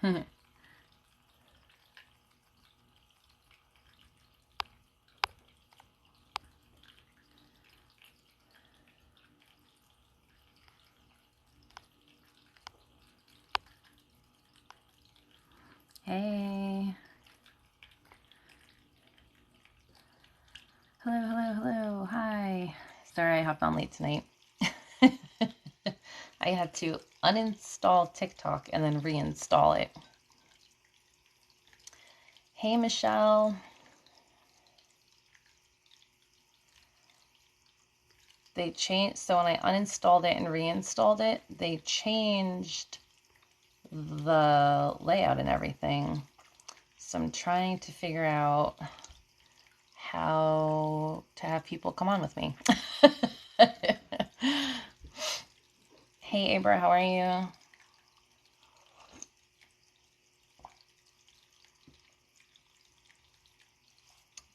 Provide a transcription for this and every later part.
Hey. Hello, hello, hello. Hi. Sorry I hopped on late tonight. I had to uninstall TikTok and then reinstall it. Hey, Michelle. They changed, so when I uninstalled it and reinstalled it, they changed the layout and everything. So I'm trying to figure out how to have people come on with me. Hey, Abra, how are you?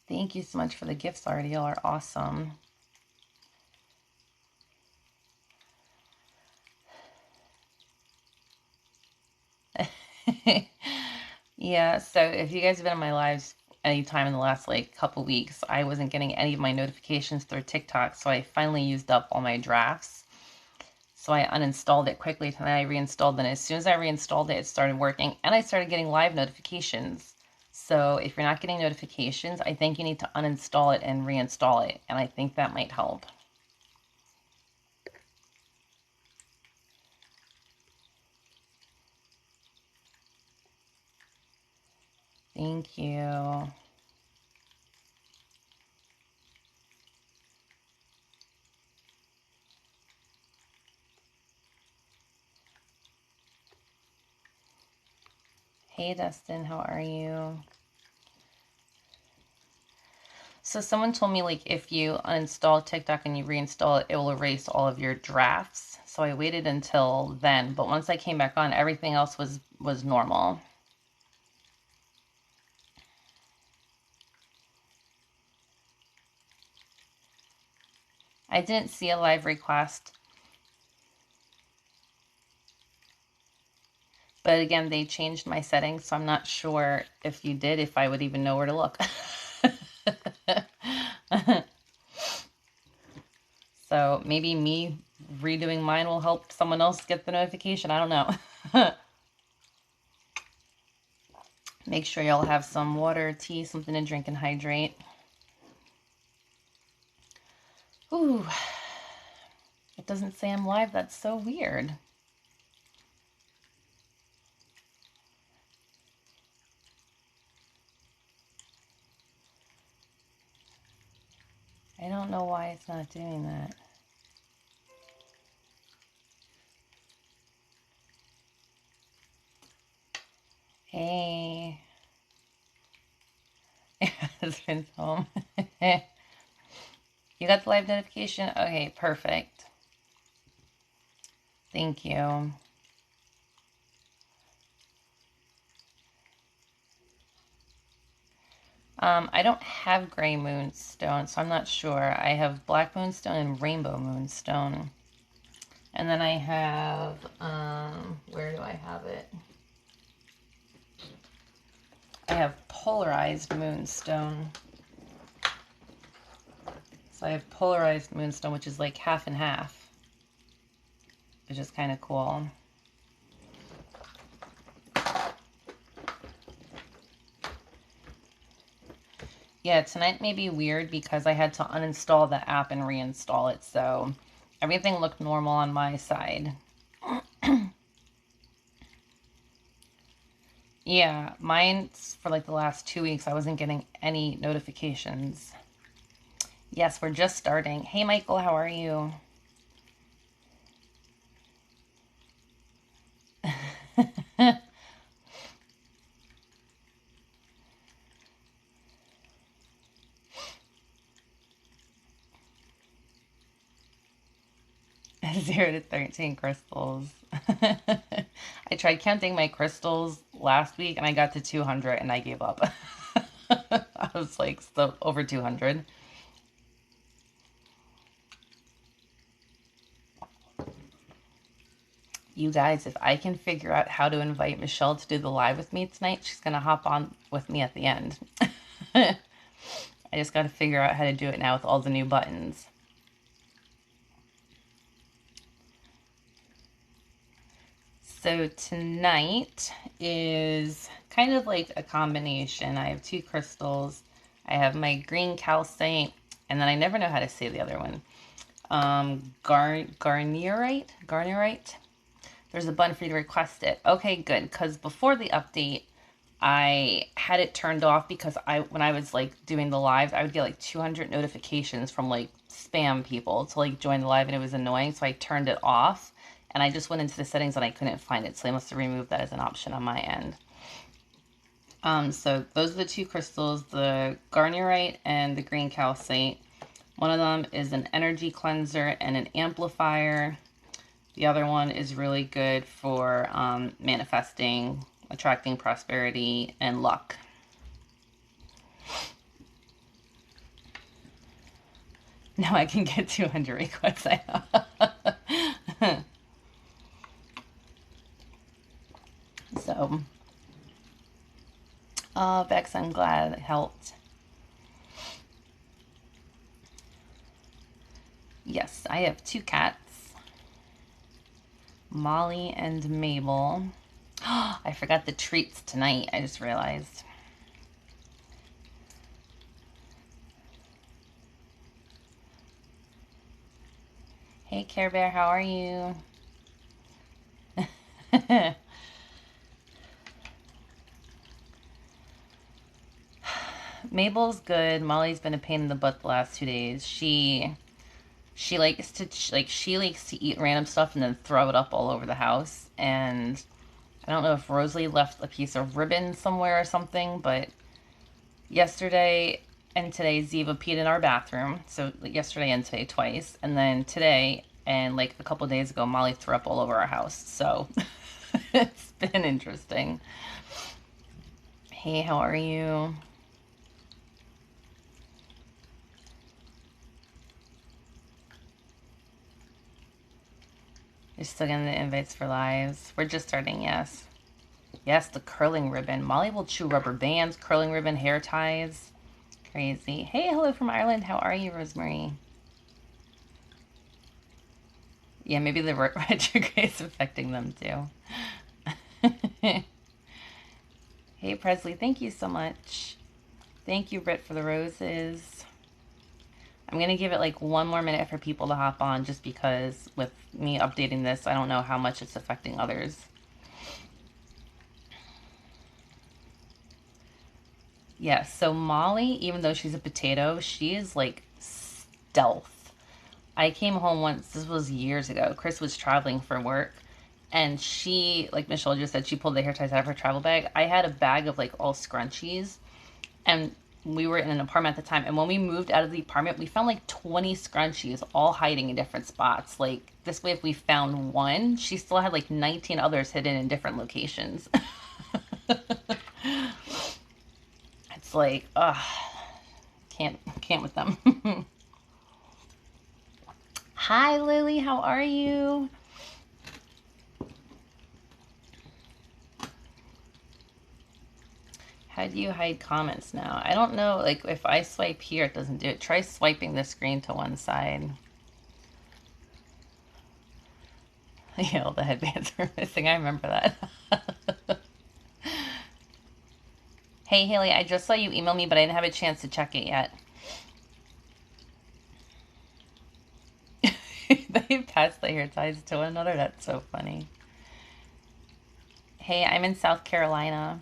Thank you so much for the gifts already. Y'all are awesome. Yeah, so if you guys have been in my lives anytime in the last like couple weeks, I wasn't getting any of my notifications through TikTok, so I finally used up all my drafts. So I uninstalled it quickly, and then I reinstalled it. And as soon as I reinstalled it, it started working, and I started getting live notifications. So if you're not getting notifications, I think you need to uninstall it and reinstall it, and I think that might help. Thank you. Hey, Dustin, how are you? So someone told me like if you uninstall TikTok and you reinstall it, it will erase all of your drafts. So I waited until then, but once I came back on, everything else was normal. I didn't see a live request. But again, they changed my settings, so I'm not sure if you did, if I would even know where to look. So maybe me redoing mine will help someone else get the notification. I don't know. Make sure y'all have some water, tea, something to drink and hydrate. Ooh, it doesn't say I'm live. That's so weird. I don't know why it's not doing that. Hey. Husband's home. You got the live notification? Okay, perfect. Thank you. I don't have gray moonstone, so I'm not sure. I have black moonstone and rainbow moonstone. And then I have, where do I have it? I have polarized moonstone. So I have polarized moonstone, which is like half and half, which is kind of cool. Yeah, tonight may be weird because I had to uninstall the app and reinstall it, so everything looked normal on my side. Yeah, mine's for like the last 2 weeks, I wasn't getting any notifications. Yes, we're just starting. Hey, Michael, how are you? Zero to 13 crystals. I tried counting my crystals last week and I got to 200 and I gave up. I was like, so over 200. You guys, if I can figure out how to invite Michelle to do the live with me tonight, she's going to hop on with me at the end. I just got to figure out how to do it now with all the new buttons. So tonight is kind of like a combination. I have two crystals. I have my green calcite, and then I never know how to say the other one. Garnierite. There's a button for you to request it. Okay, good. Because before the update, I had it turned off because when I was like doing the lives, I would get like 200 notifications from like spam people to like join the live, and it was annoying. So I turned it off, and I just went into the settings and I couldn't find it. So I must have removed that as an option on my end. So those are the two crystals, the Garnierite and the green calcite. One of them is an energy cleanser and an amplifier. The other one is really good for manifesting, attracting prosperity, and luck. Now I can get 200 requests. So, Bex, I'm glad it helped. Yes, I have two cats. Molly and Mabel. I forgot the treats tonight, I just realized. Hey, Care Bear, how are you? Mabel's good. Molly's been a pain in the butt the last 2 days. She likes to eat random stuff and then throw it up all over the house. And I don't know if Rosalie left a piece of ribbon somewhere or something, but yesterday and today Ziva peed in our bathroom. So yesterday and today twice. And then today and like a couple days ago, Molly threw up all over our house. So it's been interesting. Hey, how are you? You're still getting the invites for lives. We're just starting, yes. Yes, the curling ribbon. Molly will chew rubber bands, curling ribbon, hair ties. Crazy. Hey, hello from Ireland. How are you, Rosemary? Yeah, maybe the retrograde's affecting them too. Hey, Presley, thank you so much. Thank you, Britt, for the roses. I'm going to give it like one more minute for people to hop on just because with me updating this, I don't know how much it's affecting others. Yeah, so Molly, even though she's a potato, she is like stealth. I came home once, this was years ago. Chris was traveling for work, and she, like Michelle just said, she pulled the hair ties out of her travel bag. I had a bag of like all scrunchies, and we were in an apartment at the time. And when we moved out of the apartment, we found like 20 scrunchies all hiding in different spots. Like this way, if we found one, she still had like 19 others hidden in different locations. It's like, can't with them. Hi, Lily. How are you? How do you hide comments now? I don't know. Like, if I swipe here, it doesn't do it. Try swiping the screen to one side. Yeah, all the headbands are missing. I remember that. Hey, Haley, I just saw you email me, but I didn't have a chance to check it yet. They passed the hair ties to one another. That's so funny. Hey, I'm in South Carolina.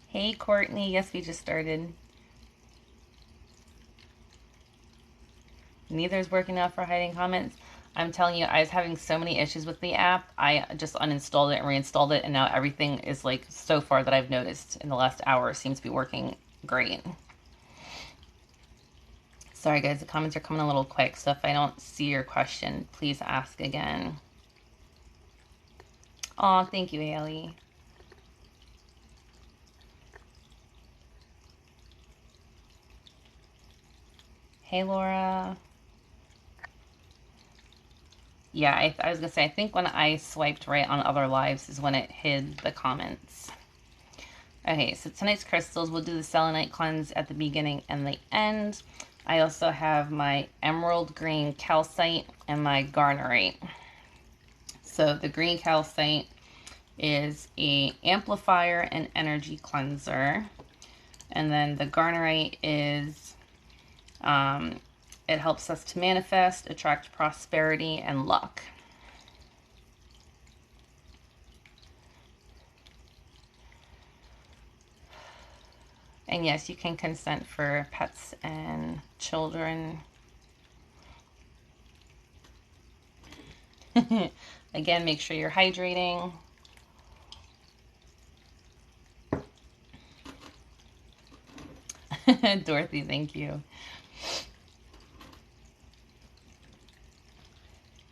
Hey, Courtney. Yes, we just started. Neither's working out for hiding comments. I'm telling you, I was having so many issues with the app. I just uninstalled it and reinstalled it, and now everything is like so far that I've noticed in the last hour seems to be working great. Sorry, guys, the comments are coming a little quick, so if I don't see your question, please ask again. Aw, thank you, Haley. Hey, Laura. Yeah, I was going to say, I think when I swiped right on other lives is when it hid the comments. Okay, so tonight's crystals, we'll do the Selenite Cleanse at the beginning and the end. I also have my emerald green calcite and my garnierite. So the green calcite is a amplifier and energy cleanser. And then the garnierite is, it helps us to manifest, attract prosperity, and luck. And yes, you can consent for pets and children. Again, make sure you're hydrating. Dorothy, thank you.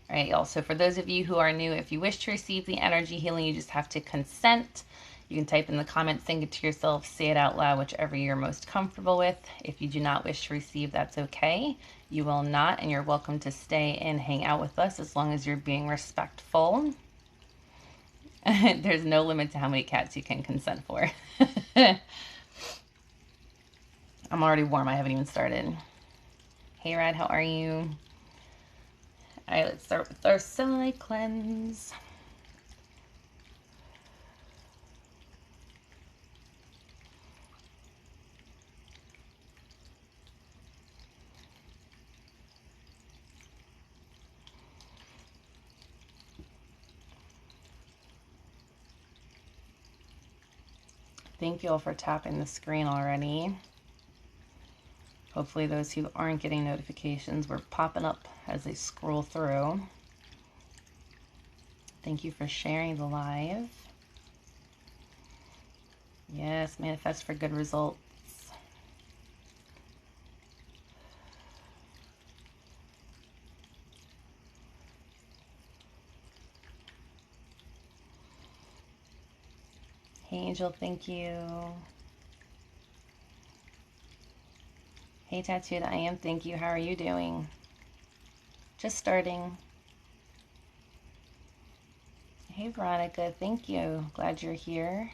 All right, y'all. So for those of you who are new, if you wish to receive the energy healing, you just have to consent. You can type in the comments, sing it to yourself, say it out loud, whichever you're most comfortable with. If you do not wish to receive, that's okay. You will not, and you're welcome to stay and hang out with us as long as you're being respectful. There's no limit to how many cats you can consent for. I'm already warm. I haven't even started. Hey, Rad, how are you? All right, let's start with our Selenite Cleanse. Thank you all for tapping the screen already. Hopefully those who aren't getting notifications were popping up as they scroll through. Thank you for sharing the live. Yes, manifest for good results. Hey, Angel, thank you. Hey, Tattooed, I am, thank you. How are you doing? Just starting. Hey, Veronica, thank you. Glad you're here.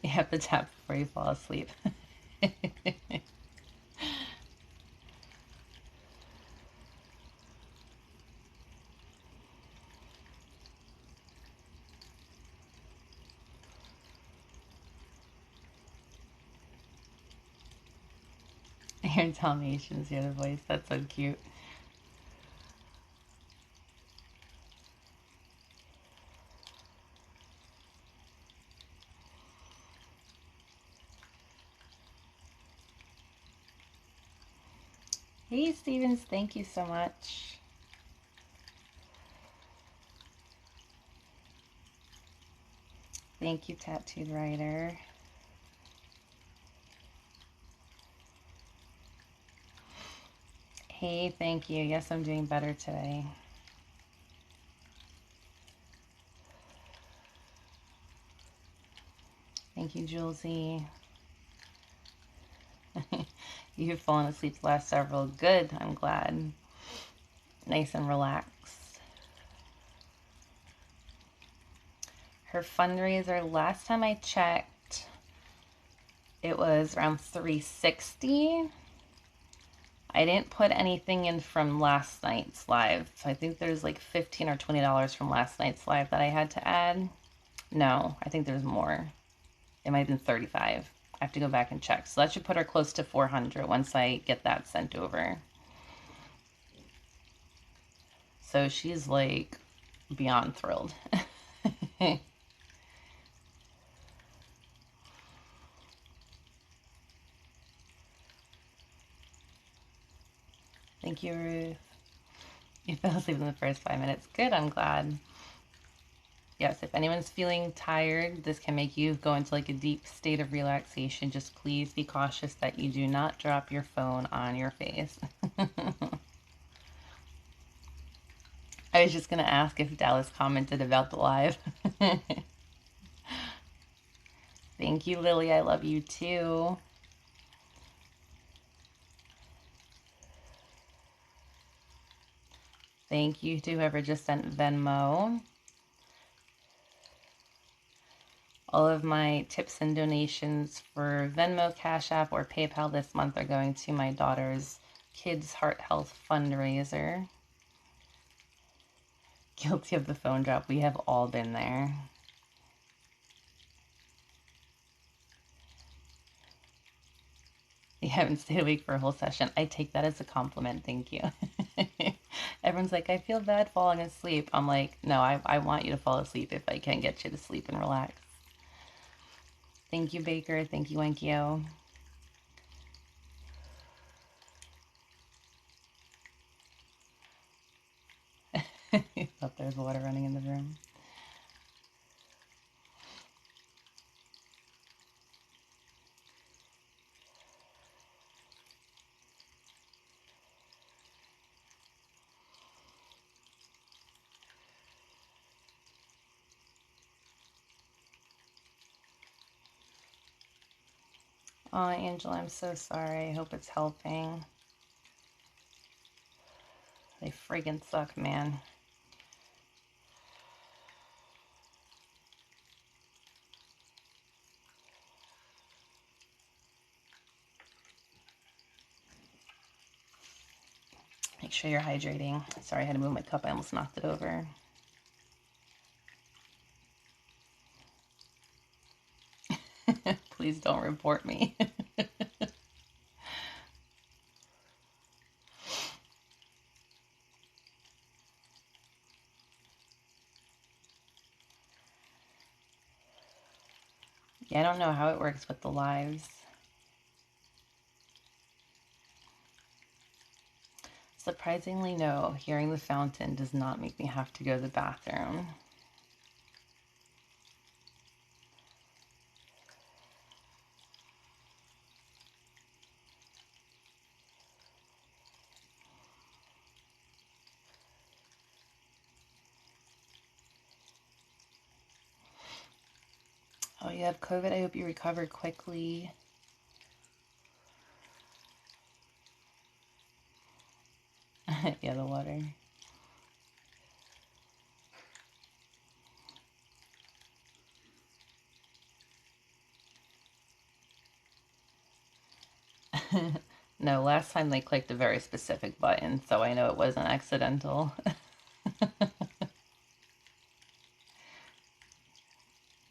You have to tap before you fall asleep. Your Dalmatian's the other voice. That's so cute. Hey, Stevens, thank you so much. Thank you, Tattooed Writer. Hey, thank you. Yes, I'm doing better today. Thank you, Julesy. You've fallen asleep the last several. Good, I'm glad. Nice and relaxed. Her fundraiser, last time I checked, it was around $360. I didn't put anything in from last night's live, so I think there's like $15 or $20 from last night's live that I had to add. No, I think there's more. It might have been 35. I have to go back and check. So that should put her close to 400 once I get that sent over. So she's like beyond thrilled. Thank you, Ruth. You fell asleep in the first 5 minutes. Good, I'm glad. Yes, if anyone's feeling tired, this can make you go into like a deep state of relaxation. Just please be cautious that you do not drop your phone on your face. I was just going to ask if Dallas commented about the live. Thank you, Lily. I love you too. Thank you to whoever just sent Venmo. All of my tips and donations for Venmo, Cash App, or PayPal this month are going to my daughter's Kids Heart Health fundraiser. Guilty of the phone drop. We have all been there. You haven't stayed awake for a whole session. I take that as a compliment. Thank you. Everyone's like, I feel bad falling asleep. I'm like, no, I want you to fall asleep if I can get you to sleep and relax. Thank you, Baker. Thank you, Wankyo. Thought there was water running in the room. Oh, Angela, I'm so sorry. I hope it's helping. They friggin' suck, man. Make sure you're hydrating. Sorry, I had to move my cup. I almost knocked it over. Please don't report me. Yeah, I don't know how it works with the lives. Surprisingly, no. Hearing the fountain does not make me have to go to the bathroom. Oh, you have COVID? I hope you recover quickly. Yeah, the water. No, last time they clicked a very specific button, so I know it wasn't accidental.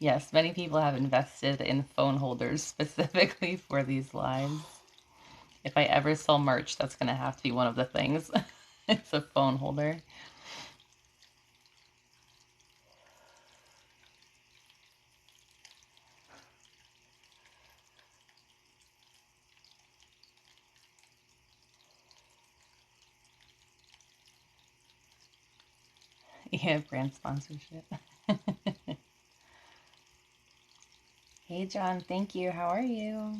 Yes, many people have invested in phone holders specifically for these lives. If I ever sell merch, that's going to have to be one of the things. It's a phone holder. Yeah, brand sponsorship. Hey, John, thank you. How are you?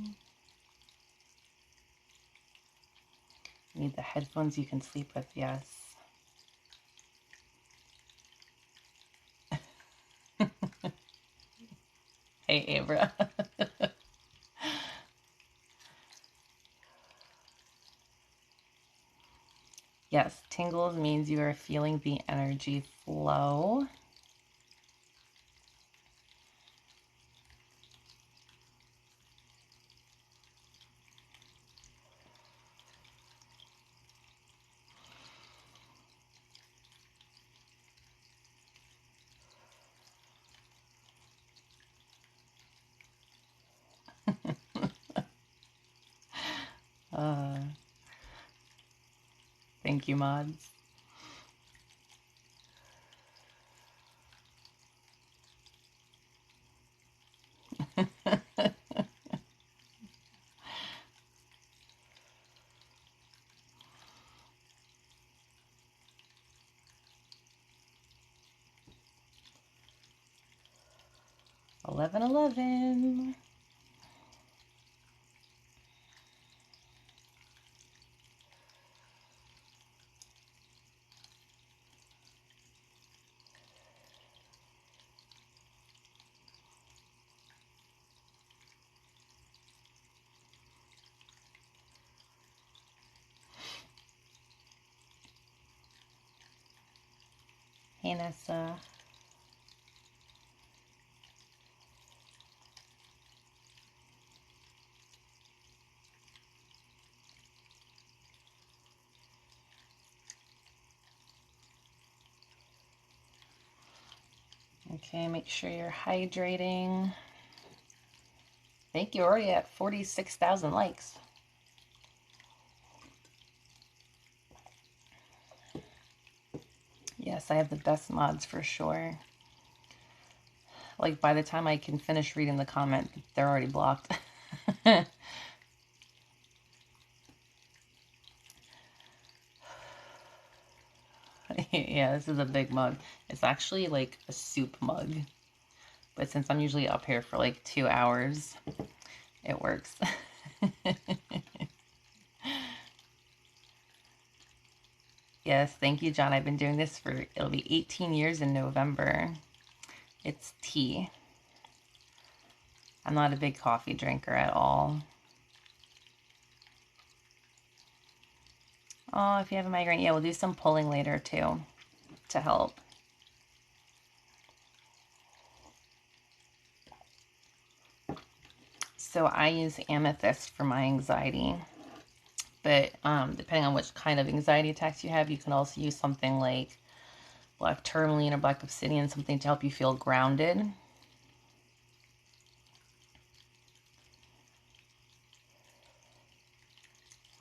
Need the headphones you can sleep with, yes. Hey, Abra. Yes, tingles means you are feeling the energy flow. Uh, Thank you, mods. Eleven, 11. Hey, Nessa. Okay, make sure you're hydrating. Thank you, already at 46,000 likes. Yes, I have the best mods for sure. Like, by the time I can finish reading the comment, they're already blocked. Yeah, this is a big mug. It's actually like a soup mug. But since I'm usually up here for like 2 hours, it works. Yes, thank you, John. I've been doing this for, it'll be 18 years in November. It's tea. I'm not a big coffee drinker at all. Oh, if you have a migraine, yeah, we'll do some pulling later too to help. So I use amethyst for my anxiety. But depending on which kind of anxiety attacks you have, you can also use something like black tourmaline or black obsidian, something to help you feel grounded.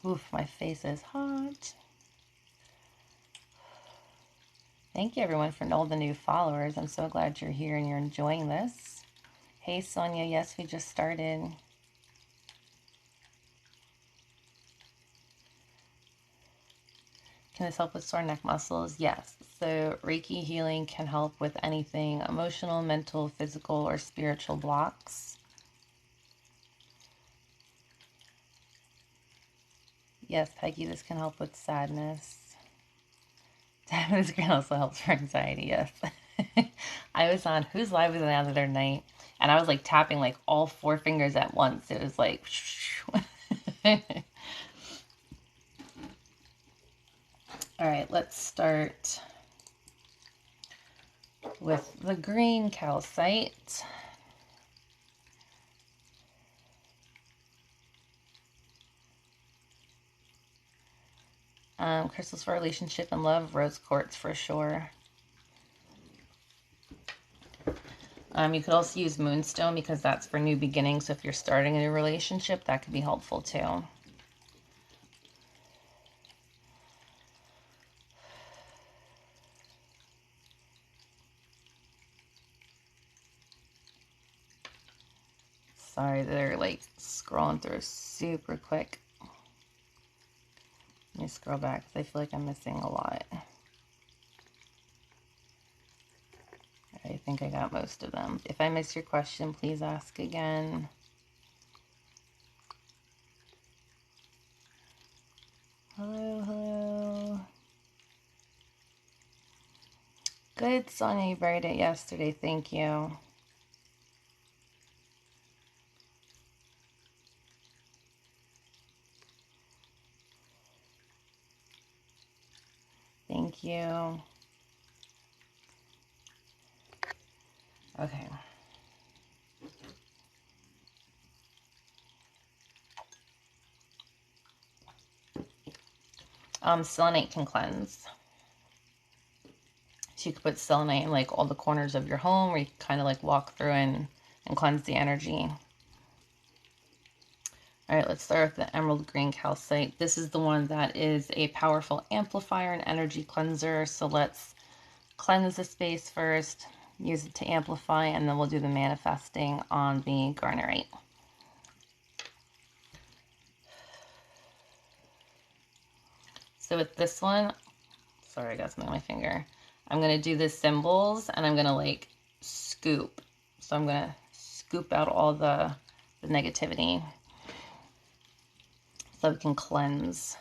Oof, my face is hot. Thank you, everyone, for all the new followers. I'm so glad you're here and you're enjoying this. Hey, Sonia. Yes, we just started. Can this help with sore neck muscles? Yes. So Reiki healing can help with anything emotional, mental, physical, or spiritual blocks. Yes, Peggy, this can help with sadness. This can also help for anxiety, yes. I was on, whose live was it on the other night? And I was like tapping like all 4 fingers at once. It was like... All right, let's start with the green calcite. Crystals for relationship and love, rose quartz for sure. You could also use moonstone because that's for new beginnings. So if you're starting a new relationship, that could be helpful too. Sorry, they're like scrolling through super quick. Let me scroll back because I feel like I'm missing a lot. I think I got most of them. If I miss your question, please ask again. Hello, hello. Good, Sonia, you buried it yesterday. Thank you. Thank you. Okay. Selenite can cleanse. So you could put selenite in like all the corners of your home where you can kind of like walk through and cleanse the energy. All right, let's start with the emerald green calcite. This is the one that is a powerful amplifier and energy cleanser. So let's cleanse the space first, use it to amplify, and then we'll do the manifesting on the Garnierite. So with this one, sorry, I got something on my finger. I'm going to do the symbols and I'm going to like scoop. So I'm going to scoop out all the negativity so we can cleanse.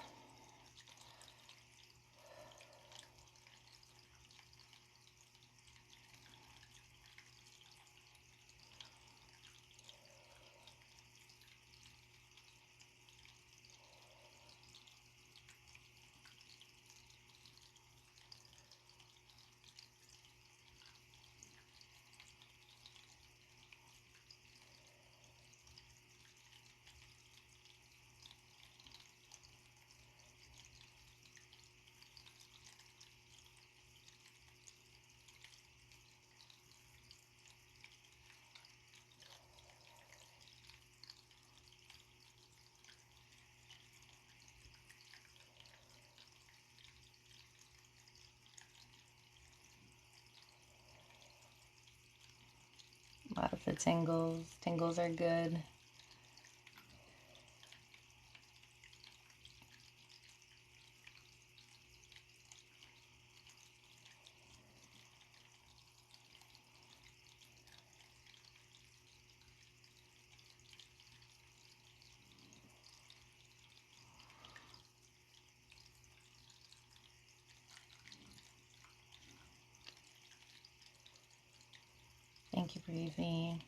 tingles. Tingles are good. Thank you, Breezy.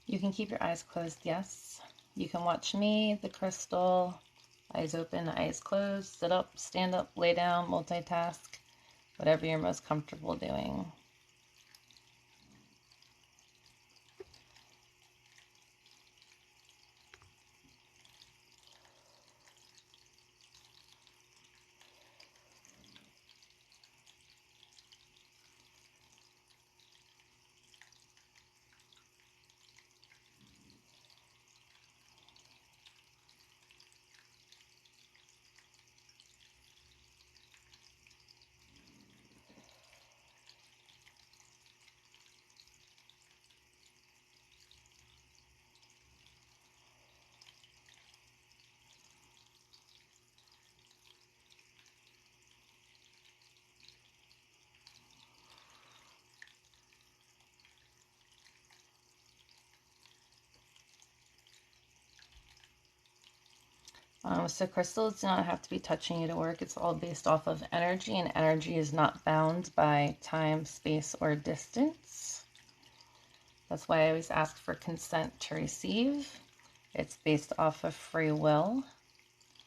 You can keep your eyes closed, yes. You can watch me, the crystal, eyes open, eyes closed, sit up, stand up, lay down, multitask, whatever you're most comfortable doing. So crystals do not have to be touching you to work. It's all based off of energy, and energy is not bound by time, space, or distance. That's why I always ask for consent to receive. It's based off of free will.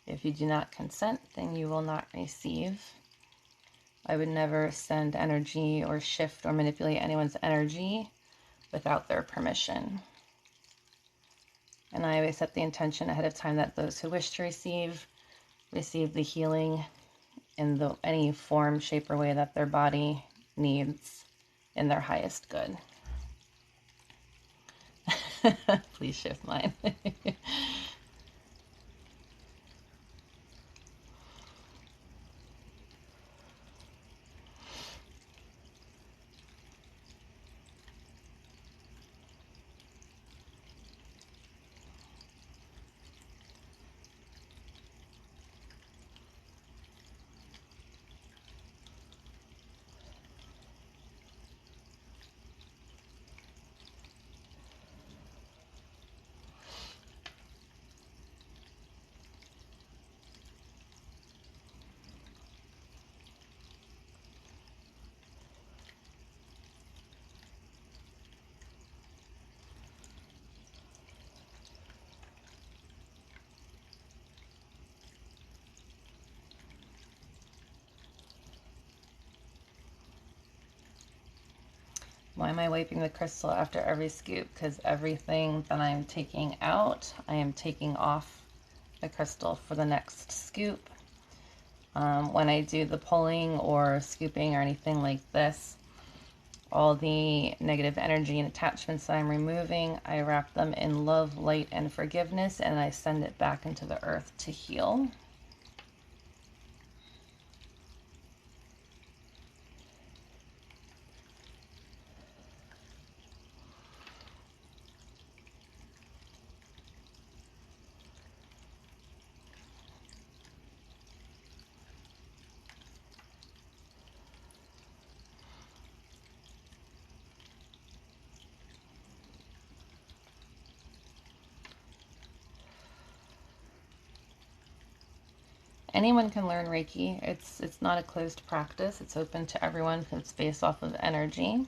If you do not consent, then you will not receive. I would never send energy or shift or manipulate anyone's energy without their permission. And I always set the intention ahead of time that those who wish to receive the healing in any form, shape, or way that their body needs in their highest good. Please shift mine. Why am I wiping the crystal after every scoop? Because everything that I'm taking out, I am taking off the crystal for the next scoop. When I do the pulling or scooping or anything like this, all the negative energy and attachments that I'm removing, I wrap them in love, light, and forgiveness, and I send it back into the earth to heal. Anyone can learn Reiki. It's not a closed practice. It's open to everyone. It's based off of energy.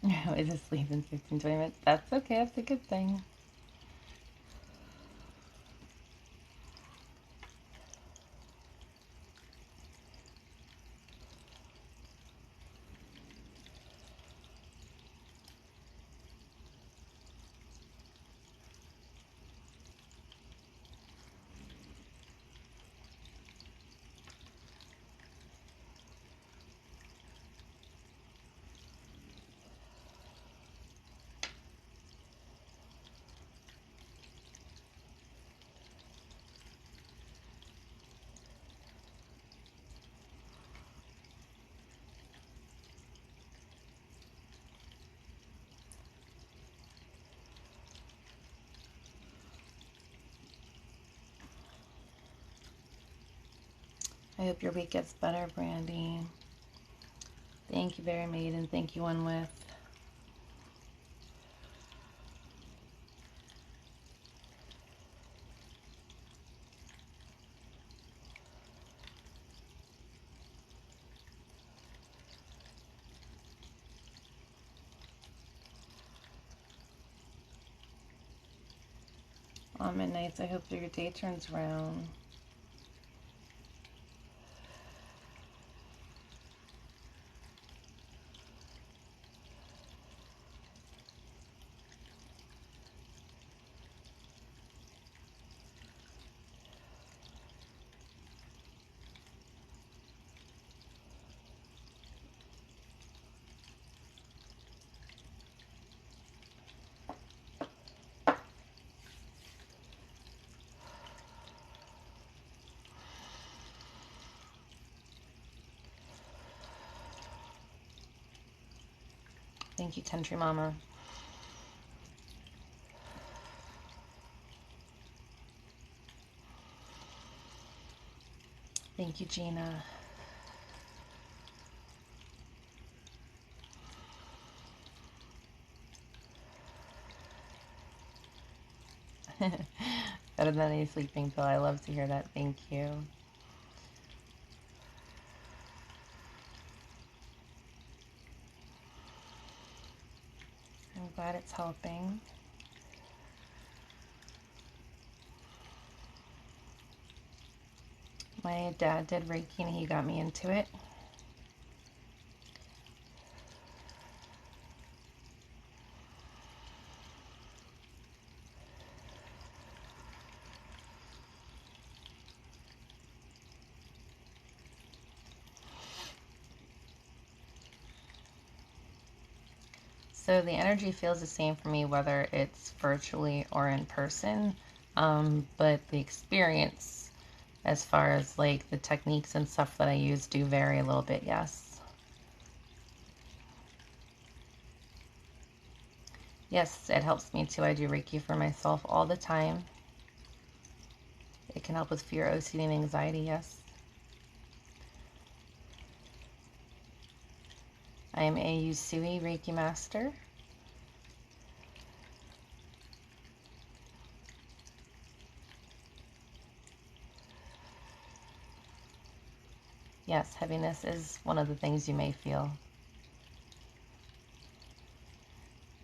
I was asleep in 15, 20 minutes. That's okay. That's a good thing. I hope your week gets better, Brandy. Thank you, Very Maiden. Thank you, One With. On Midnights, I hope that your day turns around. Thank you, Country Mama. Thank you, Gina. Better than any sleeping pill. I love to hear that. Thank you. I'm glad it's helping. My dad did Reiki and he got me into it. So the energy feels the same for me whether it's virtually or in person, but the experience as far as like the techniques and stuff that I use do vary a little bit, yes. Yes, it helps me too. I do Reiki for myself all the time. It can help with fear, OCD, and anxiety, yes. I am a Usui Reiki Master. Yes, heaviness is one of the things you may feel.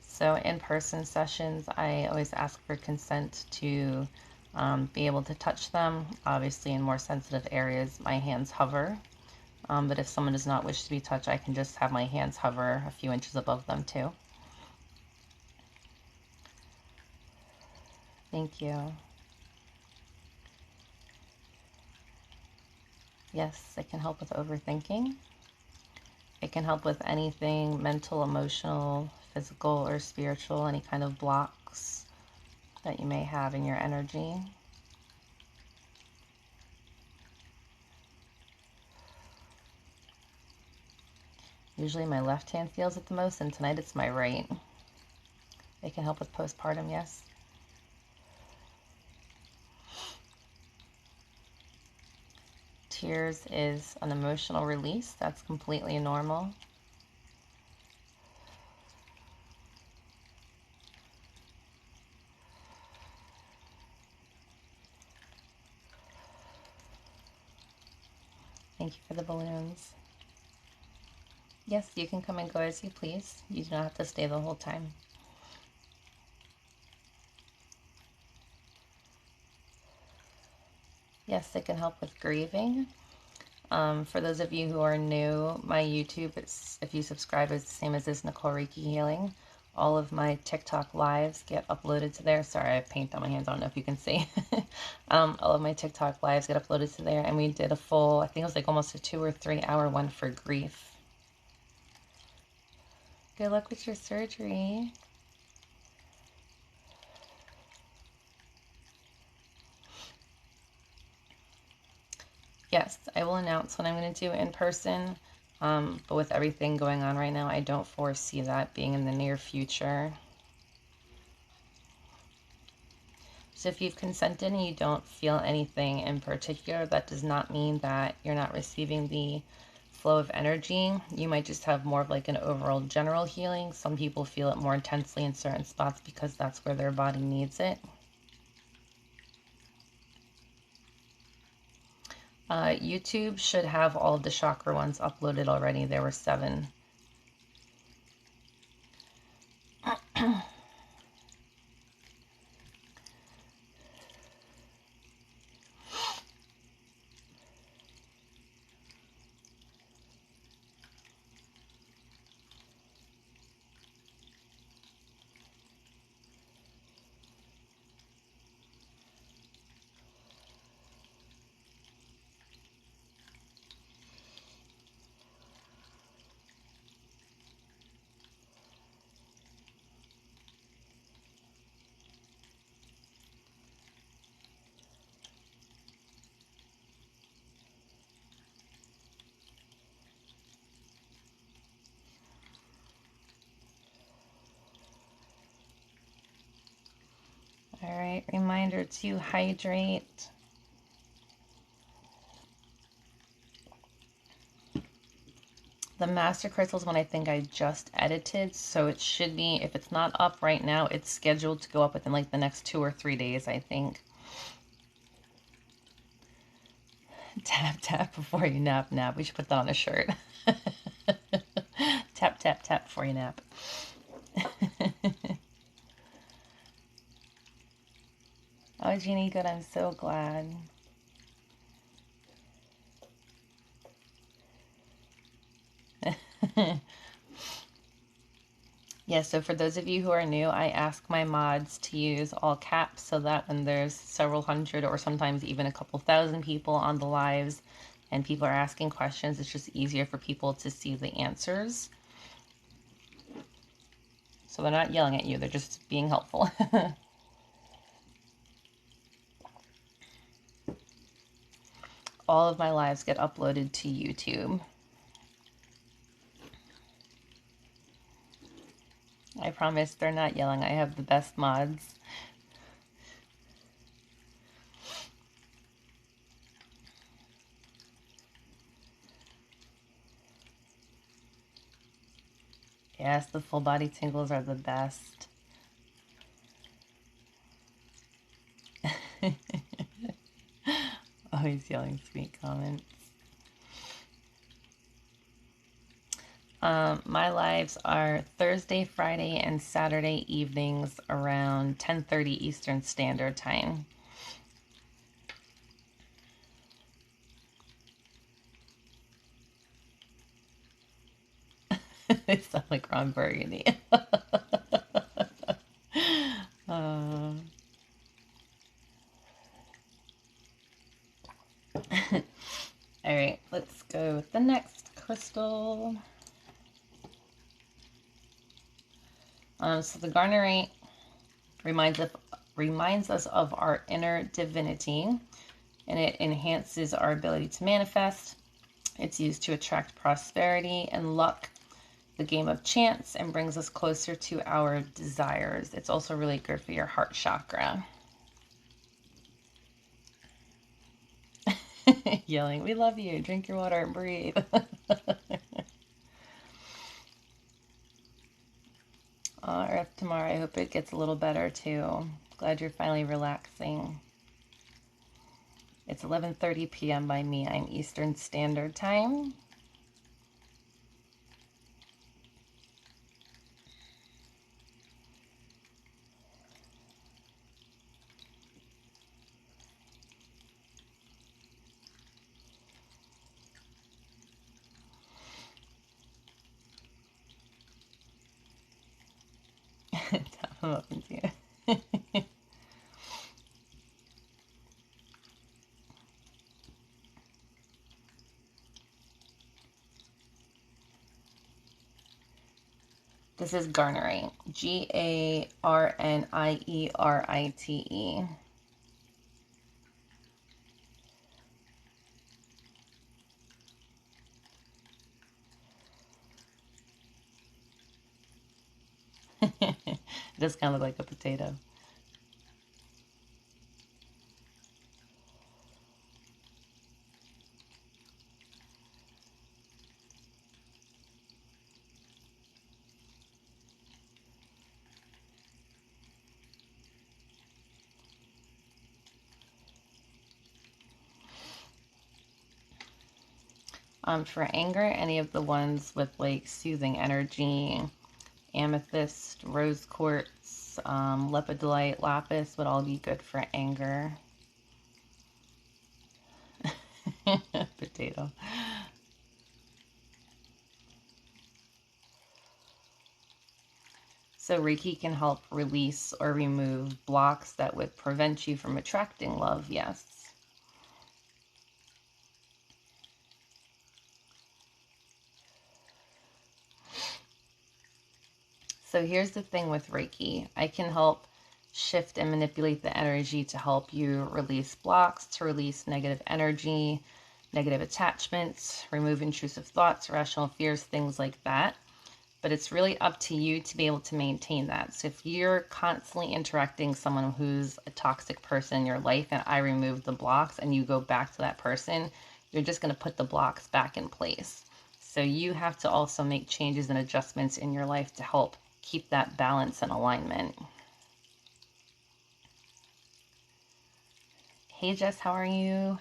So in-person sessions, I always ask for consent to be able to touch them. Obviously, in more sensitive areas, my hands hover. But if someone does not wish to be touched, I can just have my hands hover a few inches above them too. Thank you. Yes, it can help with overthinking. It can help with anything mental, emotional, physical, or spiritual, any kind of blocks that you may have in your energy. Usually my left hand feels it the most, and tonight it's my right. It can help with postpartum, yes. Tears is an emotional release. That's completely normal. Thank you for the balloons. Yes, you can come and go as you please. You do not have to stay the whole time. Yes, it can help with grieving. For those of you who are new, my YouTube, if you subscribe, it's the same as this, Nicole Reiki Healing. All of my TikTok lives get uploaded to there. Sorry, I have paint on my hands. I don't know if you can see. All of my TikTok lives get uploaded to there. And we did a full, I think it was like almost a 2 or 3 hour one for grief. Good luck with your surgery. Yes, I will announce what I'm going to do in person. But with everything going on right now, I don't foresee that being in the near future. So if you've consented and you don't feel anything in particular, that does not mean that you're not receiving the flow of energy. You might just have more of like an overall general healing. Some people feel it more intensely in certain spots because that's where their body needs it. YouTube should have all of the chakra ones uploaded already. There were 7. All right, reminder to hydrate. The Master Crystals one I think I just edited, so it should be, if it's not up right now, it's scheduled to go up within like the next 2 or 3 days, I think. Tap, tap before you nap, nap. We should put that on a shirt. Tap, tap, tap before you nap. Oh, Jeannie, good. I'm so glad. Yeah, so for those of you who are new, I ask my mods to use all caps so that when there's several hundred or sometimes even a couple thousand people on the lives and people are asking questions, it's just easier for people to see the answers. So they're not yelling at you, they're just being helpful. All of my lives get uploaded to YouTube. I promise they're not yelling. I have the best mods. Yes, the full body tingles are the best. Always yelling sweet comments. My lives are Thursday, Friday, and Saturday evenings around 10:30 Eastern Standard Time. They sound like Ron Burgundy. All right, let's go with the next crystal. So the Garnierite reminds us of our inner divinity, and it enhances our ability to manifest. It's used to attract prosperity and luck, the game of chance, and brings us closer to our desires. It's also really good for your heart chakra. Yelling, we love you, drink your water and breathe. Earth tomorrow, I hope it gets a little better too. Glad you're finally relaxing. It's 11:30 p.m. by me. I'm Eastern Standard Time. Tap them up into you. This is Garnierite. Garnierite. It does kind of look like a potato. For anger, any of the ones with like soothing energy, amethyst, rose quartz, lepidolite, lapis would all be good for anger. Potato. So Reiki can help release or remove blocks that would prevent you from attracting love, yes. So here's the thing with Reiki. I can help shift and manipulate the energy to help you release blocks, to release negative energy, negative attachments, remove intrusive thoughts, irrational fears, things like that. But it's really up to you to be able to maintain that. So if you're constantly interacting someone who's a toxic person in your life and I remove the blocks and you go back to that person, you're just going to put the blocks back in place. So you have to also make changes and adjustments in your life to help keep that balance and alignment. Hey Jess, how are you?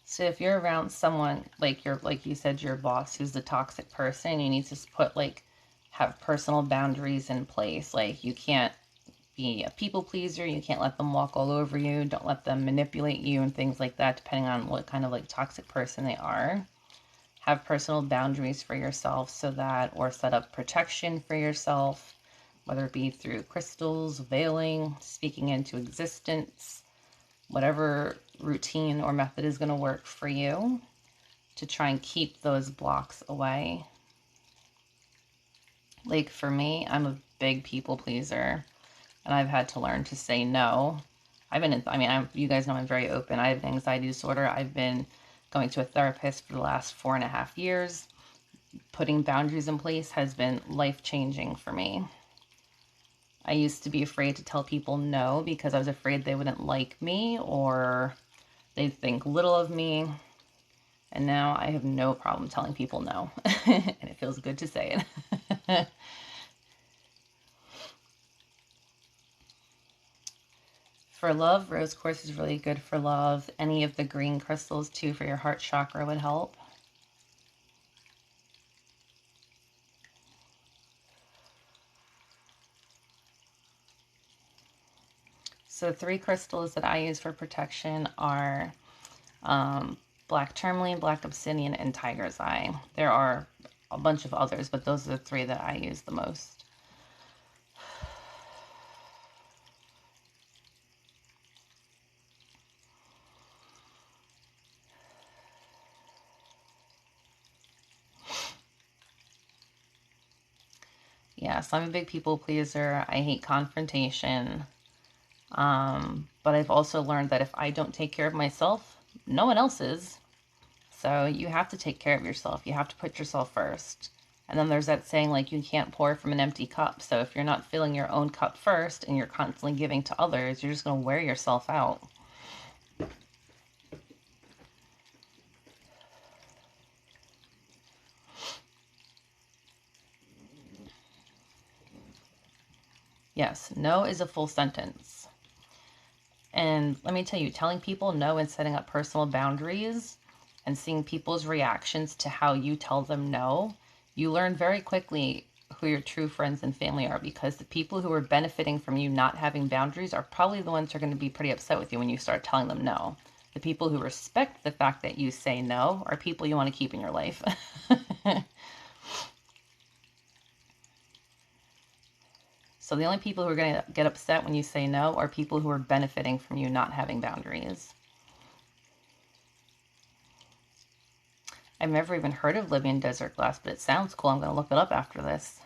So if you're around someone like you said, your boss who's the toxic person, you need to put have personal boundaries in place. Like you can't be a people pleaser. You can't let them walk all over you. Don't let them manipulate you and things like that, depending on what kind of toxic person they are. Have personal boundaries for yourself or set up protection for yourself, whether it be through crystals, veiling, speaking into existence, whatever routine or method is going to work for you to try and keep those blocks away. Like for me, I'm a big people pleaser and I've had to learn to say no. You guys know I'm very open. I have an anxiety disorder. I've been going to a therapist for the last 4.5 years. Putting boundaries in place has been life-changing for me. I used to be afraid to tell people no because I was afraid they wouldn't like me or they'd think little of me. And now I have no problem telling people no. And it feels good to say it. For love, rose quartz is really good for love. Any of the green crystals too for your heart chakra would help. So 3 crystals that I use for protection are black tourmaline, black obsidian, and tiger's eye. There are a bunch of others, but those are the 3 that I use the most. Yes, I'm a big people pleaser. I hate confrontation. But I've also learned that if I don't take care of myself, no one else is. So you have to take care of yourself. You have to put yourself first. And then there's that saying, you can't pour from an empty cup. So if you're not filling your own cup first and you're constantly giving to others, you're just going to wear yourself out. Yes, no is a full sentence. And let me tell you, telling people no and setting up personal boundaries and seeing people's reactions to how you tell them no, you learn very quickly who your true friends and family are, because the people who are benefiting from you not having boundaries are probably the ones who are going to be pretty upset with you when you start telling them no. The people who respect the fact that you say no are people you want to keep in your life. So the only people who are going to get upset when you say no are people who are benefiting from you not having boundaries. I've never even heard of Libyan desert glass, but it sounds cool. I'm going to look it up after this.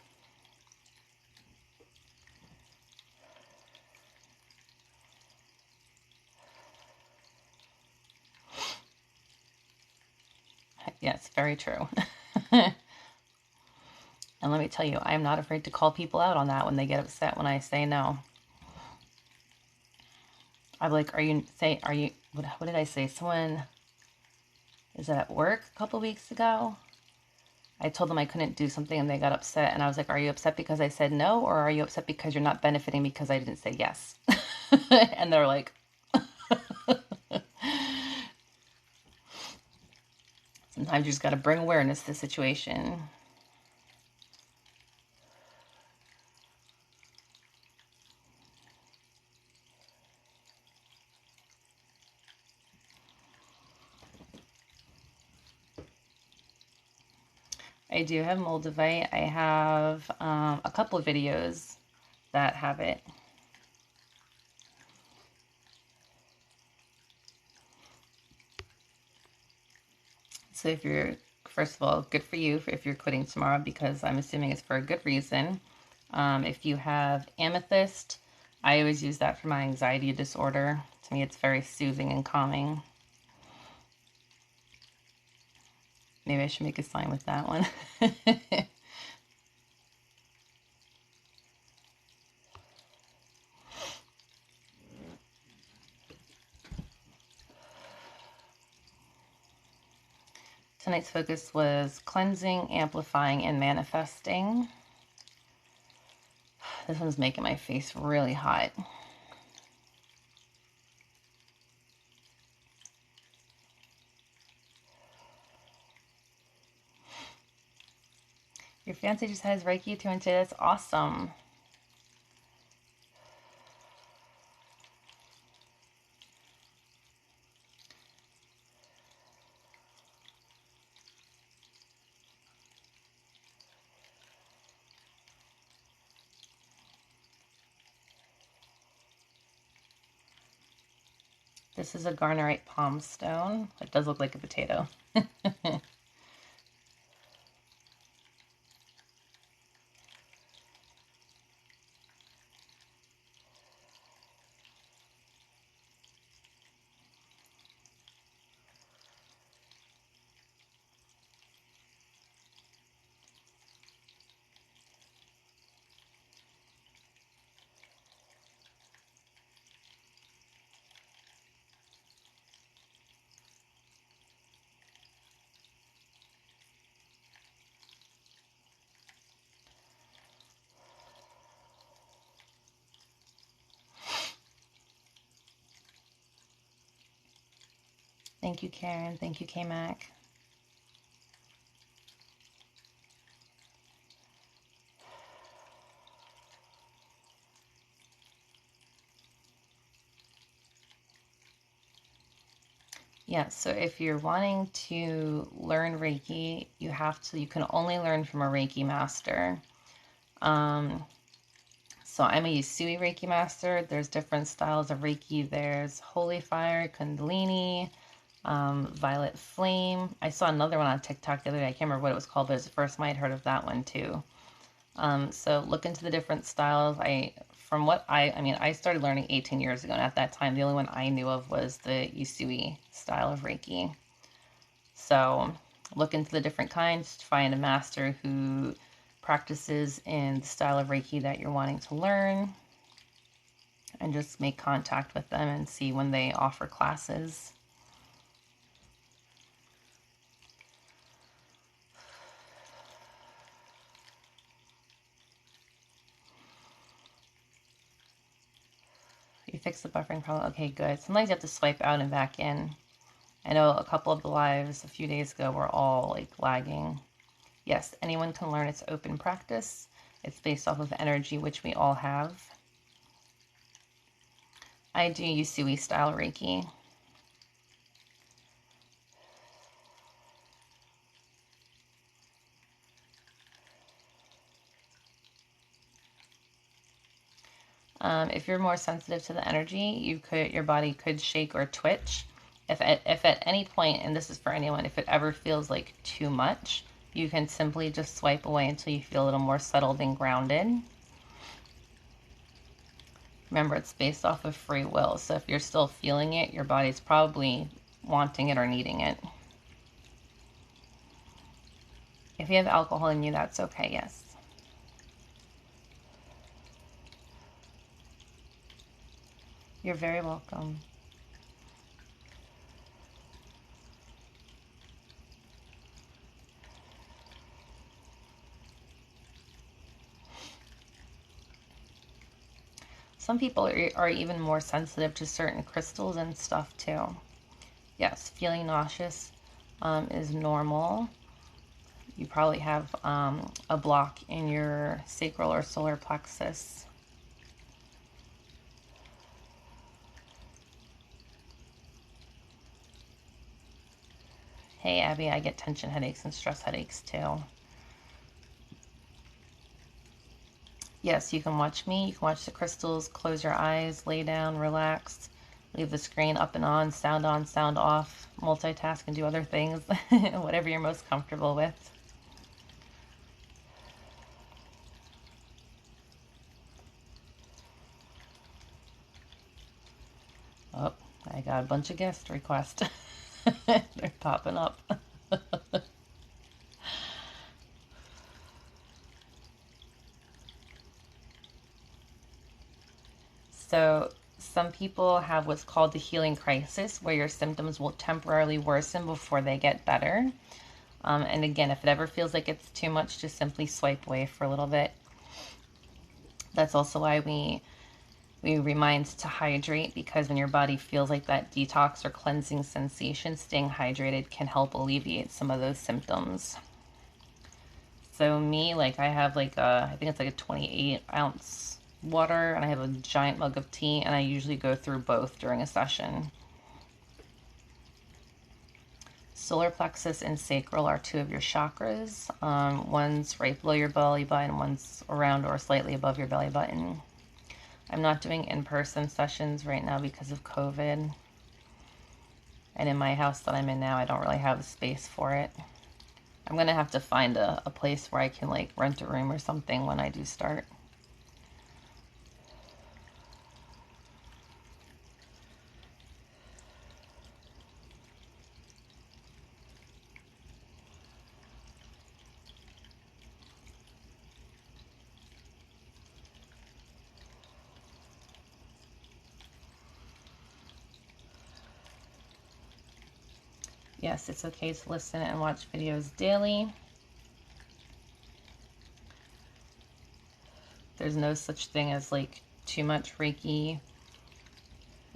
Yes, very true. And let me tell you, I am not afraid to call people out on that when they get upset when I say no. I'm like, what did I say? Someone, is it at work a couple weeks ago? I told them I couldn't do something and they got upset. And I was like, are you upset because I said no? Or are you upset because you're not benefiting because I didn't say yes? And they're like, sometimes you just got to bring awareness to the situation. I do have Moldavite. I have a couple of videos that have it. So if you're, first of all, good for you if you're quitting tomorrow, because I'm assuming it's for a good reason. If you have amethyst, I always use that for my anxiety disorder. To me, it's very soothing and calming. Maybe I should make a sign with that one. Tonight's focus was cleansing, amplifying, and manifesting. This one's making my face really hot. Your fiance just has Reiki too, and today, that's awesome. This is a Garnierite palm stone. It does look like a potato. Thank you, Karen. Thank you, K-Mac. Yeah, so if you're wanting to learn Reiki, you can only learn from a Reiki master. So I'm a Usui Reiki master. There's different styles of Reiki. There's Holy Fire, Kundalini, Violet Flame. I saw another one on TikTok the other day. I can't remember what it was called, but it was the first time I'd heard of that one too. So look into the different styles. I started learning 18 years ago, and at that time, the only one I knew of was the Usui style of Reiki. So look into the different kinds, find a master who practices in the style of Reiki that you're wanting to learn, and just make contact with them and see when they offer classes. fix the buffering problem. Okay, good. Sometimes you have to swipe out and back in. I know a couple of the lives a few days ago were all like lagging. Yes, anyone can learn. It's open practice. It's based off of energy, which we all have. I do Usui style Reiki. If you're more sensitive to the energy, your body could shake or twitch. If at any point, and this is for anyone, if it ever feels like too much, you can simply just swipe away until you feel a little more settled and grounded. Remember, it's based off of free will. So if you're still feeling it, your body's probably wanting it or needing it. If you have alcohol in you, that's okay, yes. You're very welcome. Some people are even more sensitive to certain crystals and stuff too. Yes, feeling nauseous is normal. You probably have a block in your sacral or solar plexus. Hey, Abby, I get tension headaches and stress headaches too. Yes, you can watch me. You can watch the crystals, close your eyes, lay down, relax, leave the screen up and on, sound off, multitask and do other things, whatever you're most comfortable with. Oh, I got a bunch of guest requests. They're popping up. So some people have what's called the healing crisis, where your symptoms will temporarily worsen before they get better. And again, if it ever feels like it's too much, just simply swipe away for a little bit. That's also why we remind to hydrate, because when your body feels like that detox or cleansing sensation, staying hydrated can help alleviate some of those symptoms. So me, like I have like I think it's like a 28-ounce water, and I have a giant mug of tea, and I usually go through both during a session. Solar plexus and sacral are two of your chakras. One's right below your belly button, one's around or slightly above your belly button. I'm not doing in-person sessions right now because of COVID. And in my house that I'm in now, I don't really have a space for it. I'm going to have to find a place where I can like rent a room or something when I do start. Yes, it's okay to listen and watch videos daily. There's no such thing as like too much Reiki.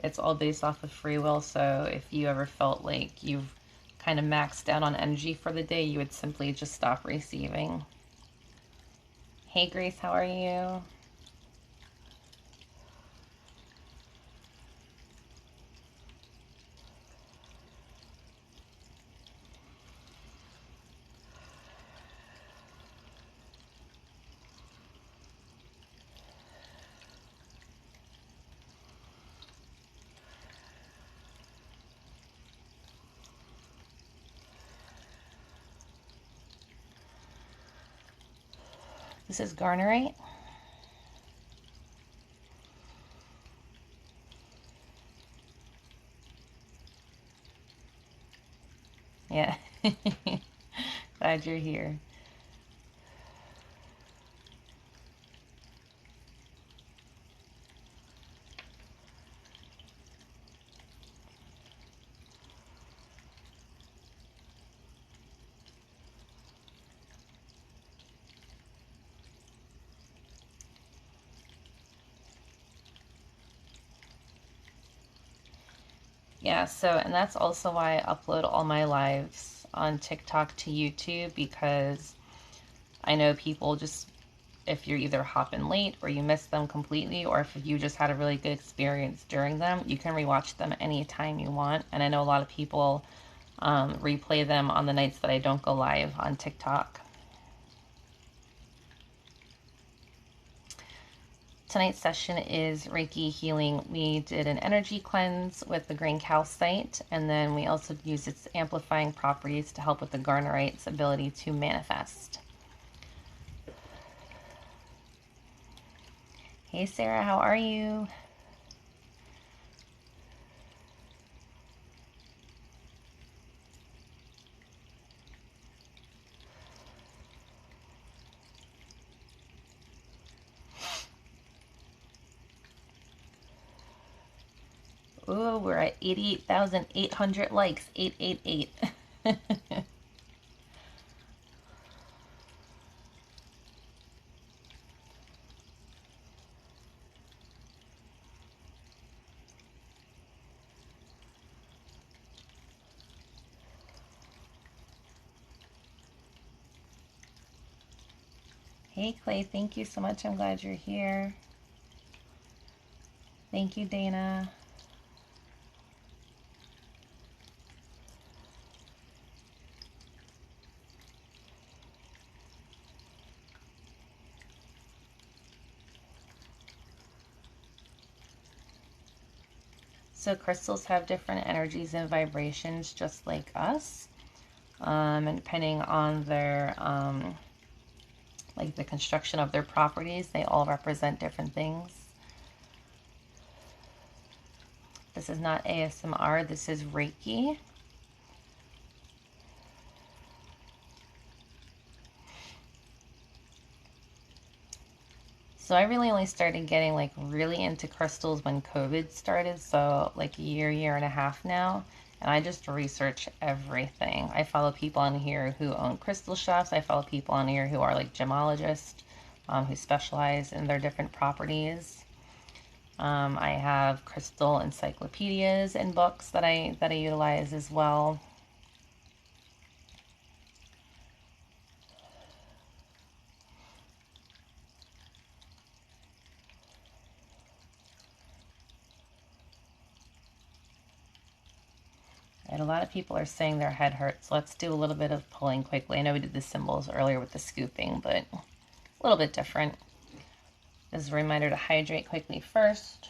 It's all based off of free will. So if you ever felt like you've kind of maxed out on energy for the day, you would simply just stop receiving. Hey Grace, how are you? This is Garnierite. Yeah. Glad you're here. Yeah, so, and that's also why I upload all my lives on TikTok to YouTube, because I know people just, if you're either hopping late or you miss them completely, or if you just had a really good experience during them, you can rewatch them anytime you want. And I know a lot of people replay them on the nights that I don't go live on TikTok. Tonight's session is Reiki healing. We did an energy cleanse with the green calcite, and then we also used its amplifying properties to help with the Garnierite's ability to manifest. Hey Sarah, how are you? Ooh, we're at 88,800 likes. 888. Hey Clay, thank you so much. I'm glad you're here. Thank you, Dana. So crystals have different energies and vibrations just like us. And depending on their, like the construction of their properties, they all represent different things. This is not ASMR, this is Reiki. So I really only started getting like really into crystals when COVID started, so like a year and a half now. And I just research everything. I follow people on here who own crystal shops. I follow people on here who are like gemologists, who specialize in their different properties. I have crystal encyclopedias and books that I utilize as well. And a lot of people are saying their head hurts. Let's do a little bit of pulling quickly. I know we did the symbols earlier with the scooping, but a little bit different. This is a reminder to hydrate quickly first.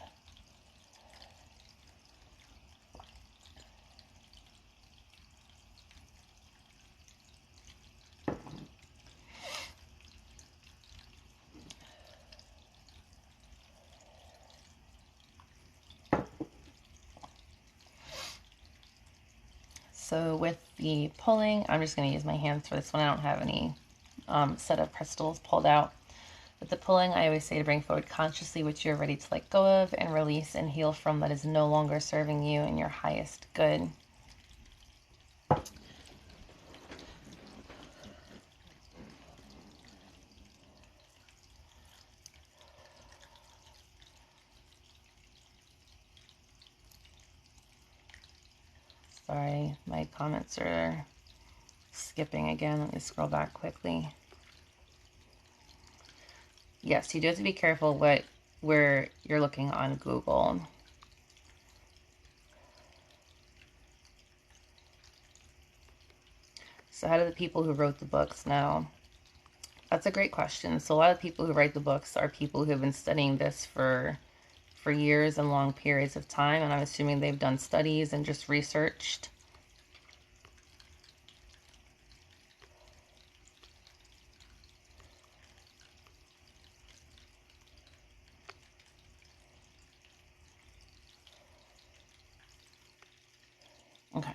So with the pulling, I'm just going to use my hands for this one. I don't have any set of crystals pulled out. With the pulling, I always say to bring forward consciously what you're ready to let go of and release and heal from that is no longer serving you in your highest good. Sorry, my comments are skipping again. Let me scroll back quickly. Yes, you do have to be careful where you're looking on Google. So how do the people who wrote the books know? That's a great question. So a lot of people who write the books are people who have been studying this for years and long periods of time, and I'm assuming they've done studies and just researched. Okay.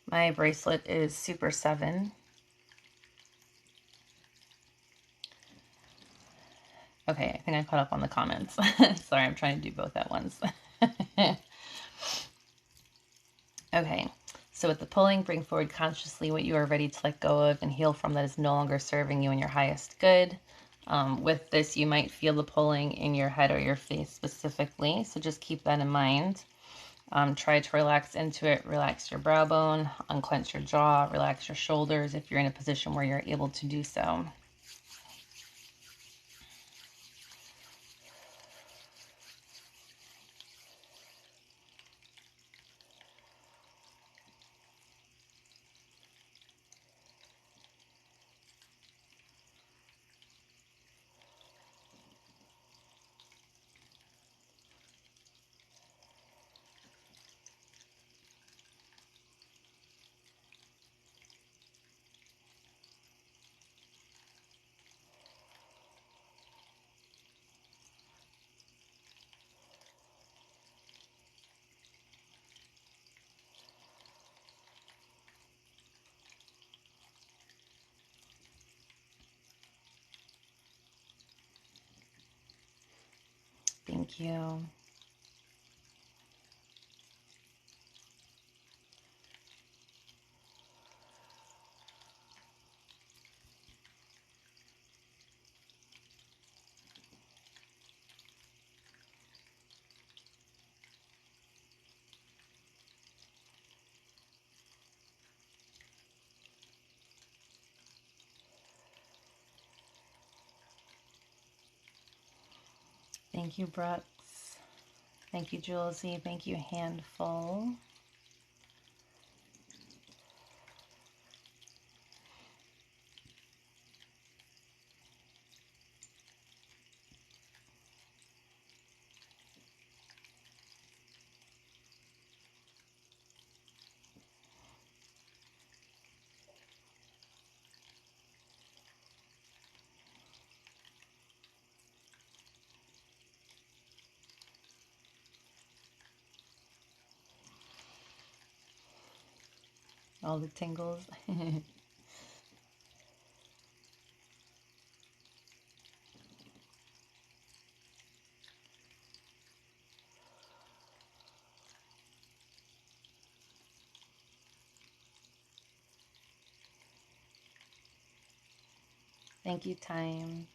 My bracelet is Super 7. Okay, I think I caught up on the comments. Sorry, I'm trying to do both at once. Okay, so with the pulling, bring forward consciously what you are ready to let go of and heal from that is no longer serving you in your highest good. With this, you might feel the pulling in your head or your face specifically, so just keep that in mind. Try to relax into it. Relax your brow bone, unclench your jaw, relax your shoulders if you're in a position where you're able to do so. Thank you. Thank you, Brooks. Thank you, Julesy. Thank you, Handful. All the tingles. Thank you, Time.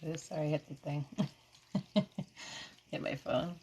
Oh, sorry, I hit the thing. Hit my phone.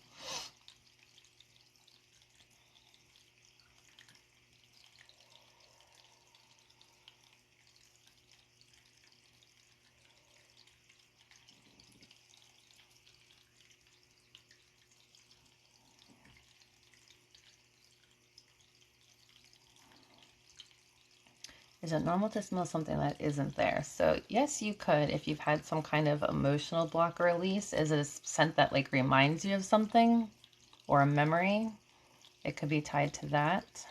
Is it normal to smell something that isn't there? So yes, you could if you've had some kind of emotional block or release. Is it a scent that like reminds you of something or a memory? It could be tied to that.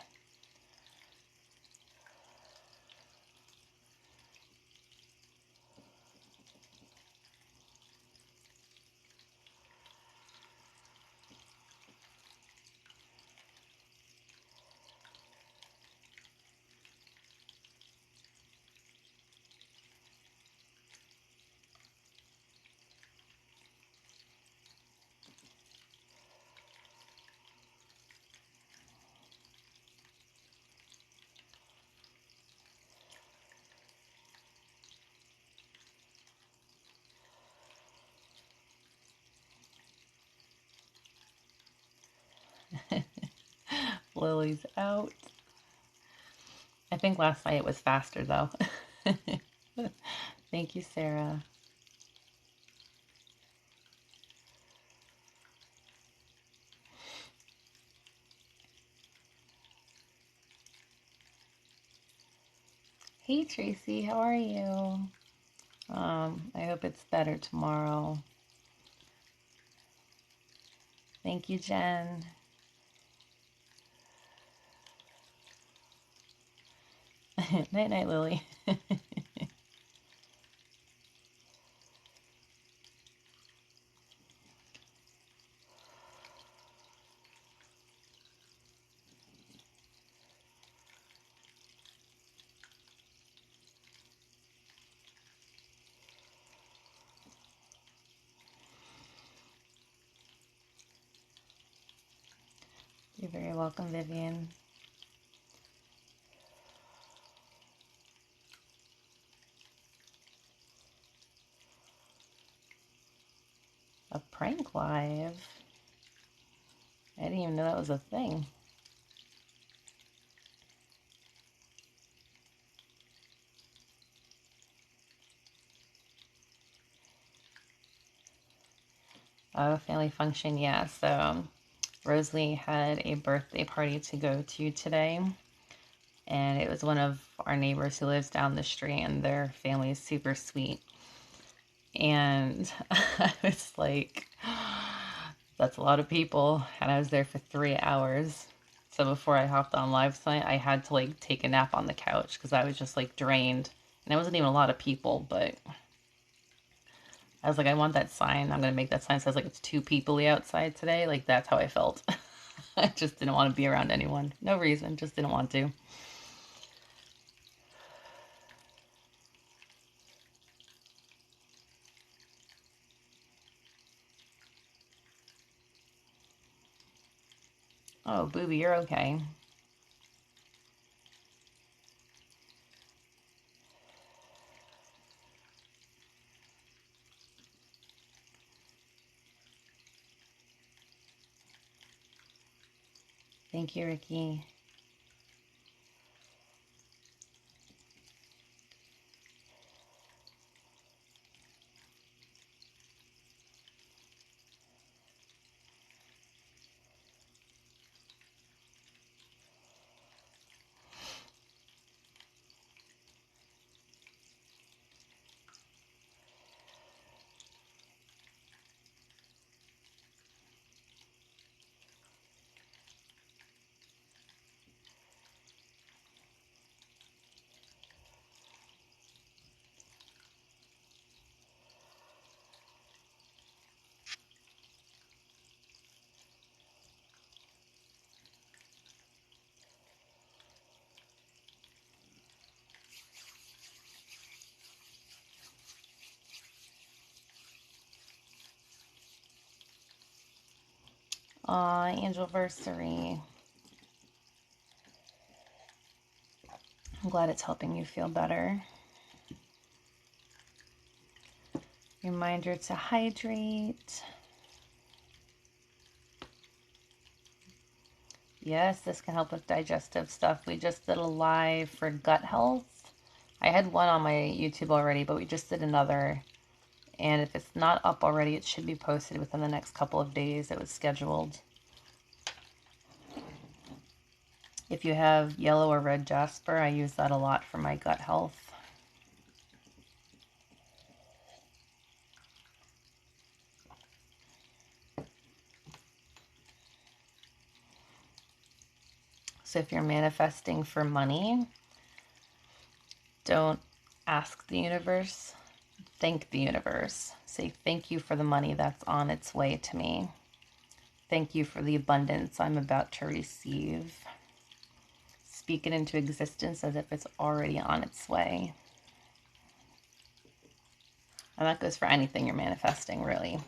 Lily's out. I think last night it was faster though. Thank you, Sarah. Hey Tracy, how are you? I hope it's better tomorrow. Thank you, Jen. Night night, Lily. You're very welcome, Vivian. A prank live? I didn't even know that was a thing. Oh, family function, yeah. So Rosalie had a birthday party to go to today, and it was one of our neighbors who lives down the street, and their family is super sweet. And I was like, that's a lot of people, and I was there for 3 hours. So before I hopped on live tonight, I had to like take a nap on the couch because I was just like drained, and it wasn't even a lot of people, but I was like, I want that sign. I'm gonna make that sign that says like it's too peoply outside today. Like that's how I felt. I just didn't want to be around anyone. No reason, just didn't want to. Oh, Booby, you're okay. Thank you, Ricky. Aw, Angelversary. I'm glad it's helping you feel better. Reminder to hydrate. Yes, this can help with digestive stuff. We just did a live for gut health. I had one on my YouTube already, but we just did another. And if it's not up already, it should be posted within the next couple of days. It was scheduled. If you have yellow or red jasper, I use that a lot for my gut health. So if you're manifesting for money, don't ask the universe. Thank the universe. Say thank you for the money that's on its way to me. Thank you for the abundance I'm about to receive. Speak it into existence as if it's already on its way. And that goes for anything you're manifesting, really.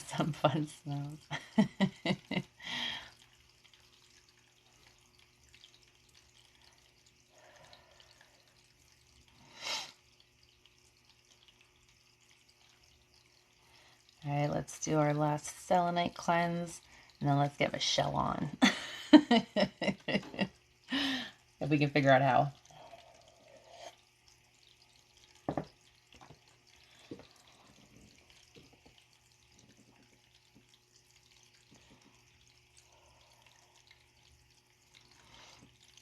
Some fun smells. let's do our last Selenite Cleanse, and then let's get Michelle on. If we can figure out how.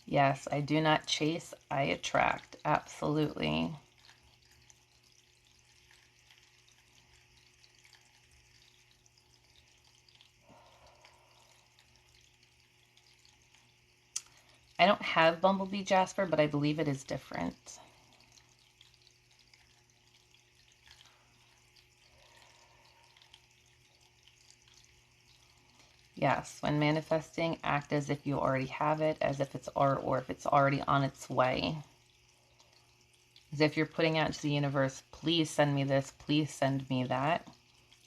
Yes, I do not chase, I attract. Absolutely. I don't have Bumblebee Jasper, but I believe it is different. Yes, when manifesting, act as if you already have it, as if it's or if it's already on its way. As if you're putting out to the universe, please send me this, please send me that.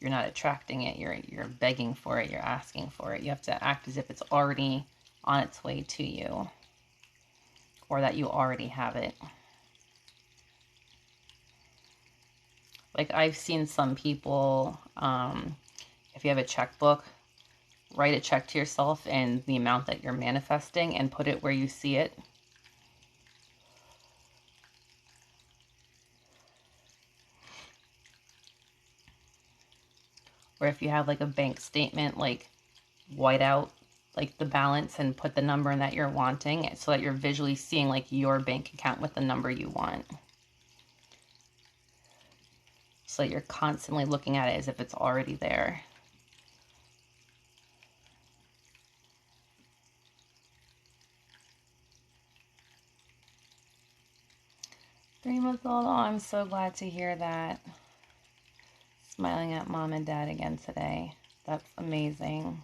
You're not attracting it, you're begging for it, you're asking for it. You have to act as if it's already on its way to you, or that you already have it. Like I've seen some people, if you have a checkbook, write a check to yourself and the amount that you're manifesting and put it where you see it. Or if you have like a bank statement, like white out like the balance and put the number in that you're wanting so that you're visually seeing like your bank account with the number you want. So that you're constantly looking at it as if it's already there. Three-month old, oh, I'm so glad to hear that. Smiling at mom and dad again today. That's amazing.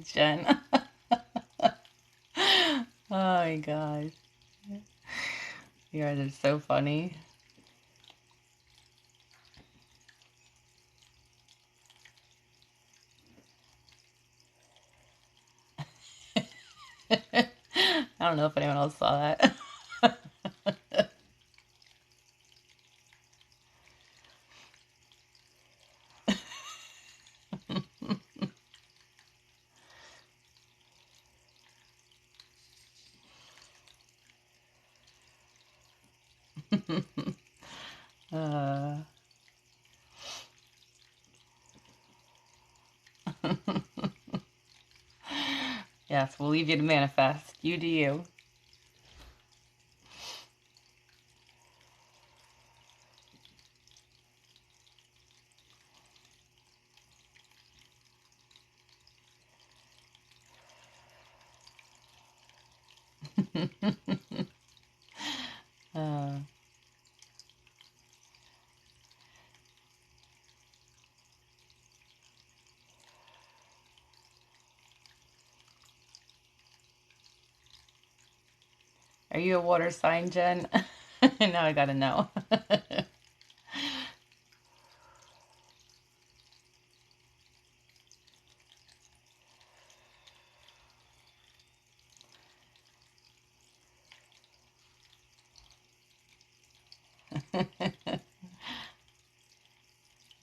Jen. Oh my gosh. You guys are so funny. I don't know if anyone else saw that. uh, yes, we'll leave you to manifest. You do you. uh, are you a water sign, Jen? Now I gotta know.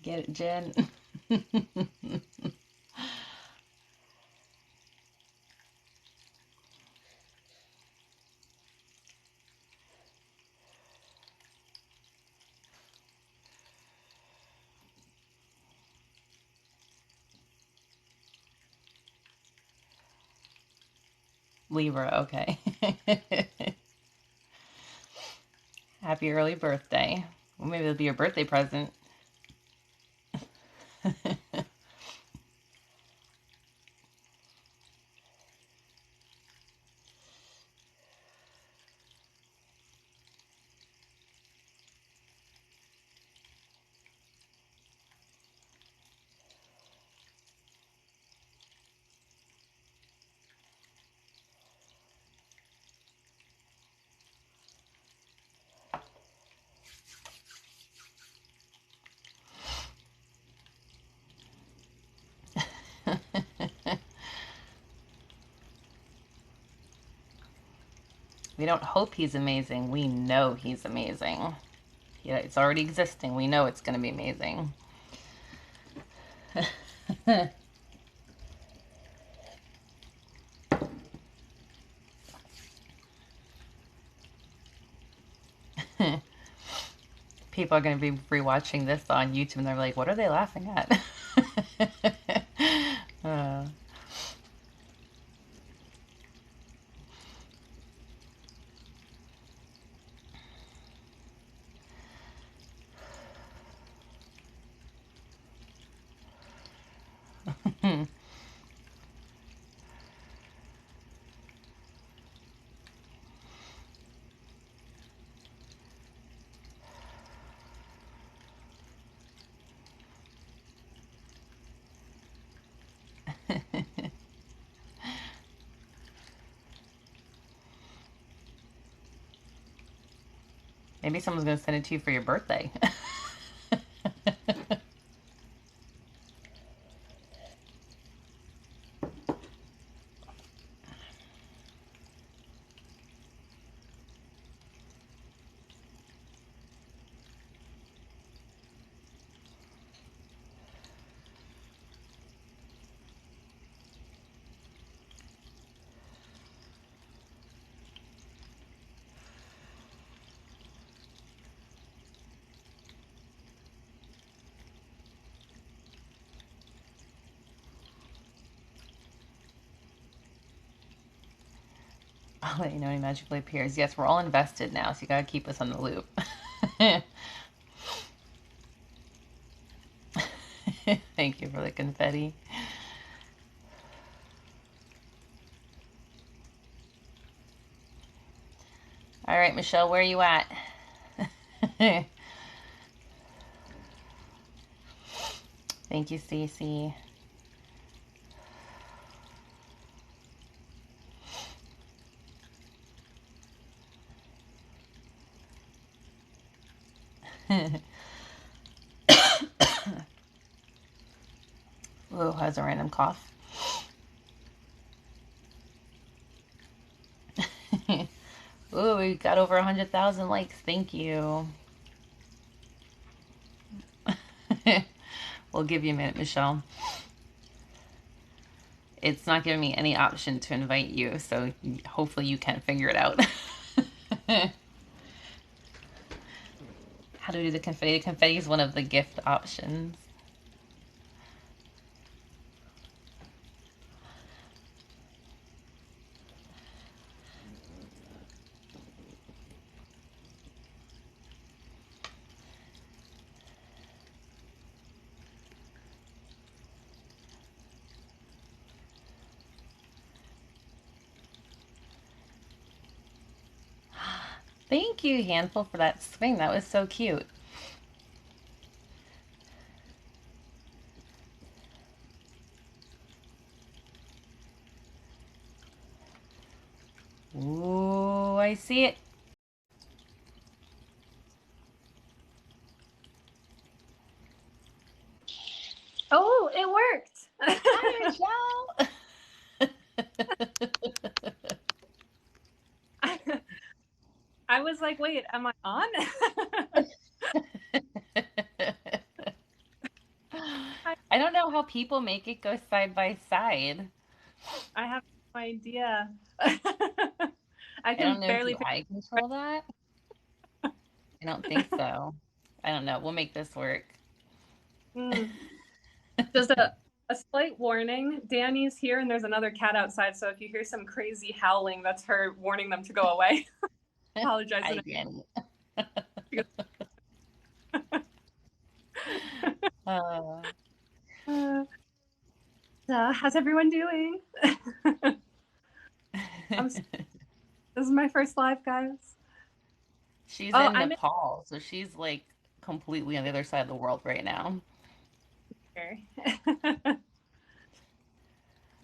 Get it, Jen? Libra, okay. Happy early birthday. Well, maybe it'll be your birthday present. We don't hope he's amazing. We know he's amazing. Yeah, it's already existing. We know it's going to be amazing. People are going to be rewatching this on YouTube and they're like, what are they laughing at? uh, maybe someone's going to send it to you for your birthday. I'll let you know when he magically appears. Yes, we're all invested now, so you gotta keep us on the loop. Thank you for the confetti. All right, Michelle, where are you at? Thank you, Stacy. Whoa, has a random cough. Ooh, we got over 100,000 likes. Thank you. We'll give you a minute, Michelle. It's not giving me any option to invite you, so hopefully you can figure it out. How to do the confetti? The confetti is one of the gift options. Thank you, Handful, for that swing. That was so cute. Ooh, I see it. Oh, it worked. Hi, I, I was like, wait, am I on? Michelle. I, I don't know how people make it go side by side. I have no idea. I I don't can know. Do barely figure I control that? I don't think so. I don't know. We'll make this work. mm. Just a slight warning. Danny's here and there's another cat outside. So if you hear some crazy howling, that's her warning them to go away. Apologize Hi, in Danny. advance. Uh, Uh, how's everyone doing? This is my first live, guys. she's Oh, in I'm in Nepal, so she's like completely on the other side of the world right now. here.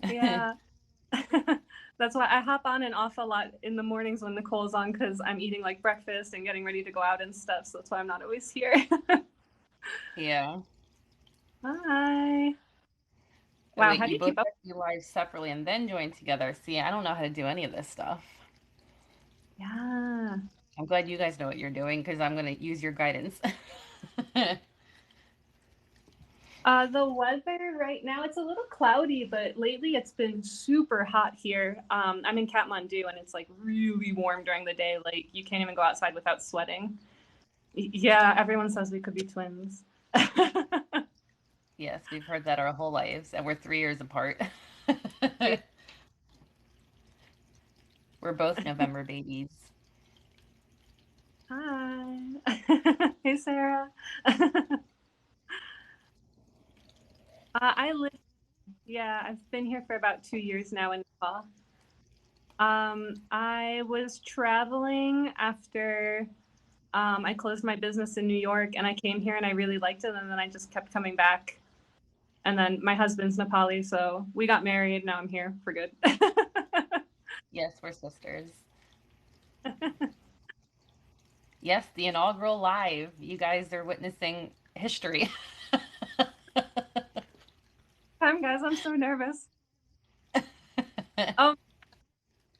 Yeah. That's why I hop on and off a lot in the mornings when Nicole's on because I'm eating like breakfast and getting ready to go out and stuff. So that's why I'm not always here. Yeah. Hi. Oh, Wow, wait, how do you you both keep up? have to be live separately and then join together. See, I don't know how to do any of this stuff. Yeah. I'm glad you guys know what you're doing because I'm going to use your guidance. The weather right now, it's a little cloudy, but lately it's been super hot here. I'm in Kathmandu and it's like really warm during the day. Like you can't even go outside without sweating. Yeah, everyone says we could be twins. Yes, we've heard that our whole lives, and we're 3 years apart. Yeah. We're both November babies. Hi. Hey, Sarah. I live, yeah, I've been here for about 2 years now in Nepal. I was traveling after I closed my business in New York and I came here and I really liked it. And then I just kept coming back. And then my husband's Nepali, so we got married. Now I'm here for good. Yes, we're sisters. Yes, the inaugural live. You guys are witnessing history. Time, guys, I'm so nervous. Oh,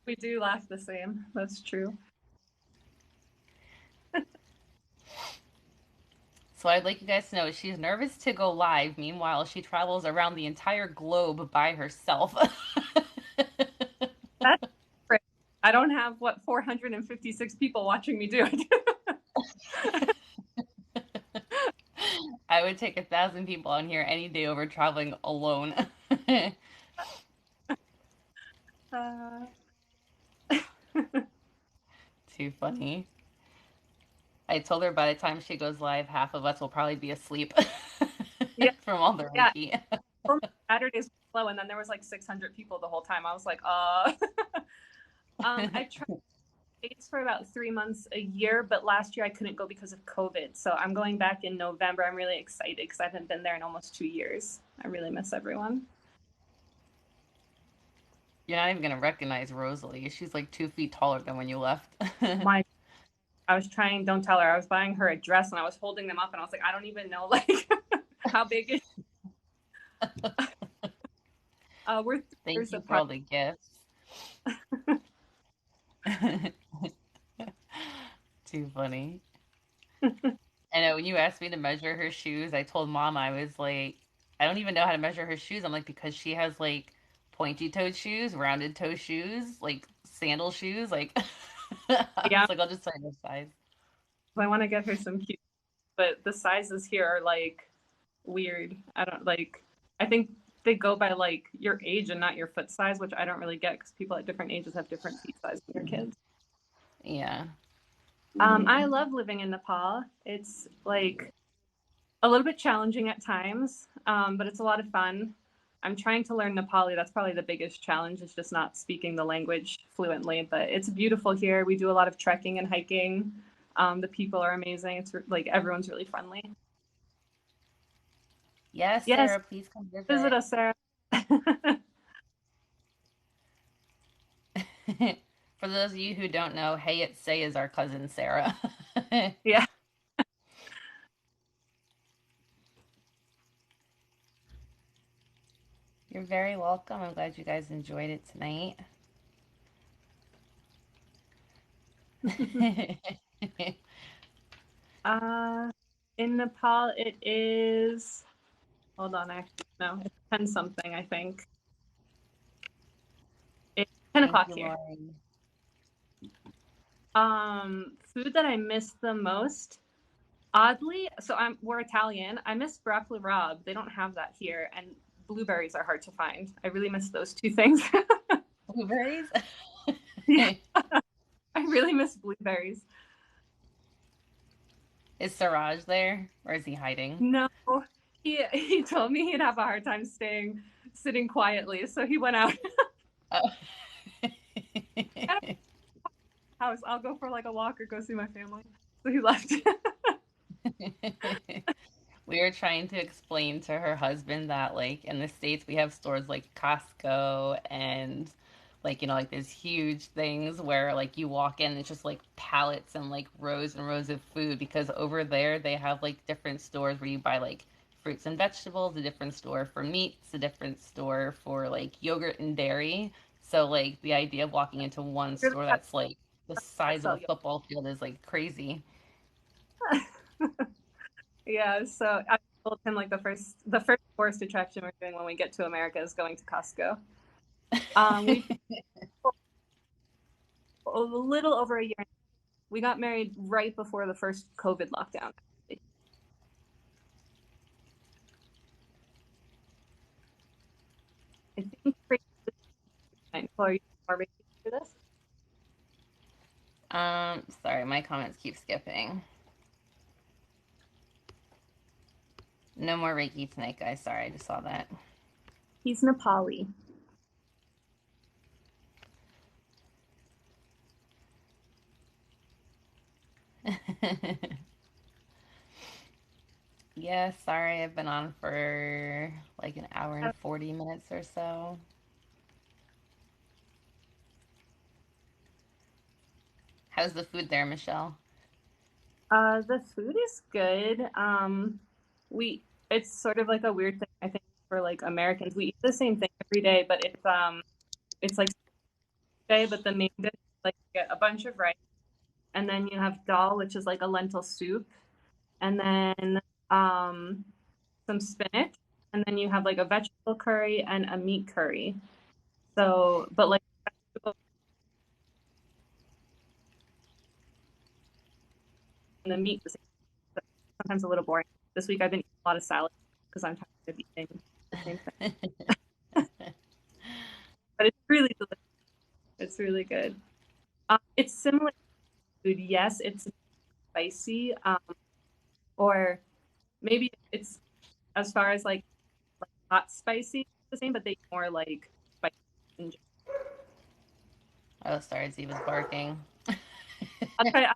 we do laugh the same. That's true. So I'd like you guys to know she's nervous to go live. Meanwhile, she travels around the entire globe by herself. That's great. I don't have what 456 people watching me do. I would take 1,000 people on here any day over traveling alone. uh, Too funny. I told her by the time she goes live, half of us will probably be asleep yeah, from all the yeah. Reiki. For me, Saturdays were slow, and then there was like 600 people the whole time. I was like, I tried States for about 3 months a year, but last year I couldn't go because of COVID. So I'm going back in November. I'm really excited because I haven't been there in almost 2 years. I really miss everyone. You're not even gonna recognize Rosalie. She's like 2 feet taller than when you left. My, I was trying. Don't tell her. I was buying her a dress and I was holding them up and I was like, I don't even know like how big is. We're 3 years Thank you for apart. all the gifts. Too funny. I know when you asked me to measure her shoes, I told mom I was like, I don't even know how to measure her shoes. I'm like, because she has like pointy toed shoes, rounded toe shoes, like sandal shoes. Like, I Yeah, was like, I'll just tell you the size. I want to get her some cute, but the sizes here are like weird. I don't like. I think they go by like your age and not your foot size, which I don't really get because people at different ages have different feet sizes than their kids. Yeah. I love living in Nepal. It's like a little bit challenging at times, but it's a lot of fun. I'm trying to learn Nepali. That's probably the biggest challenge, is just not speaking the language fluently. But it's beautiful here. We do a lot of trekking and hiking. The people are amazing. It's like everyone's really friendly. Yes, Yes, Sarah, please come visit visit. us, Sarah. For those of you who don't know, Hey It Say is our cousin Sarah. Yeah. You're very welcome. I'm glad you guys enjoyed it tonight. uh, in Nepal, it is. Hold on, actually, no, it's 10 something, I think. It's 10 Thank o'clock you, here. Lauren. Food that I miss the most. Oddly, we're Italian. I miss broccoli rabe. They don't have that here, and blueberries are hard to find. I really miss those two things. Blueberries? Yeah, I really miss blueberries. Is Siraj there? Or is he hiding? No, he told me he'd have a hard time staying sitting quietly, so he went out. Oh. At a house, I'll go for like a walk or go see my family. So he left. We were trying to explain to her husband that, like, in the States, we have stores like Costco and, like, like these huge things where, like, you walk in, it's just like pallets and rows of food because over there they have, like, different stores where you buy, like, fruits and vegetables, a different store for meats, a different store for, like, yogurt and dairy. So, like, the idea of walking into one store that's like The size of a cellular. football field is like crazy. Yeah, so I told him like the first tourist attraction we're doing when we get to America is going to Costco. We a little over a year. We got married right before the first COVID lockdown. I think are you more ready for this? Sorry, my comments keep skipping. No more Reiki tonight, guys. Sorry, I just saw that. He's Nepali. Yeah, sorry, I've been on for like an hour and 40 minutes or so. How's the food there, Michelle? The food is good. We it's sort of like a weird thing I think for like Americans. We eat the same thing every day, but it's like day, but the main dish is like you get a bunch of rice, and then you have dal, which is like a lentil soup, and then um some spinach, and then you have like a vegetable curry and a meat curry. So, but like the meat is sometimes a little boring. This week I've been eating a lot of salad because I'm tired of eating the same thing. But it's really delicious. It's really good. It's similar to food. Yes, it's spicy, or maybe it's as far as like hot spicy the same, but they more like spicy in general. Oh, sorry, Z was barking. I'll try it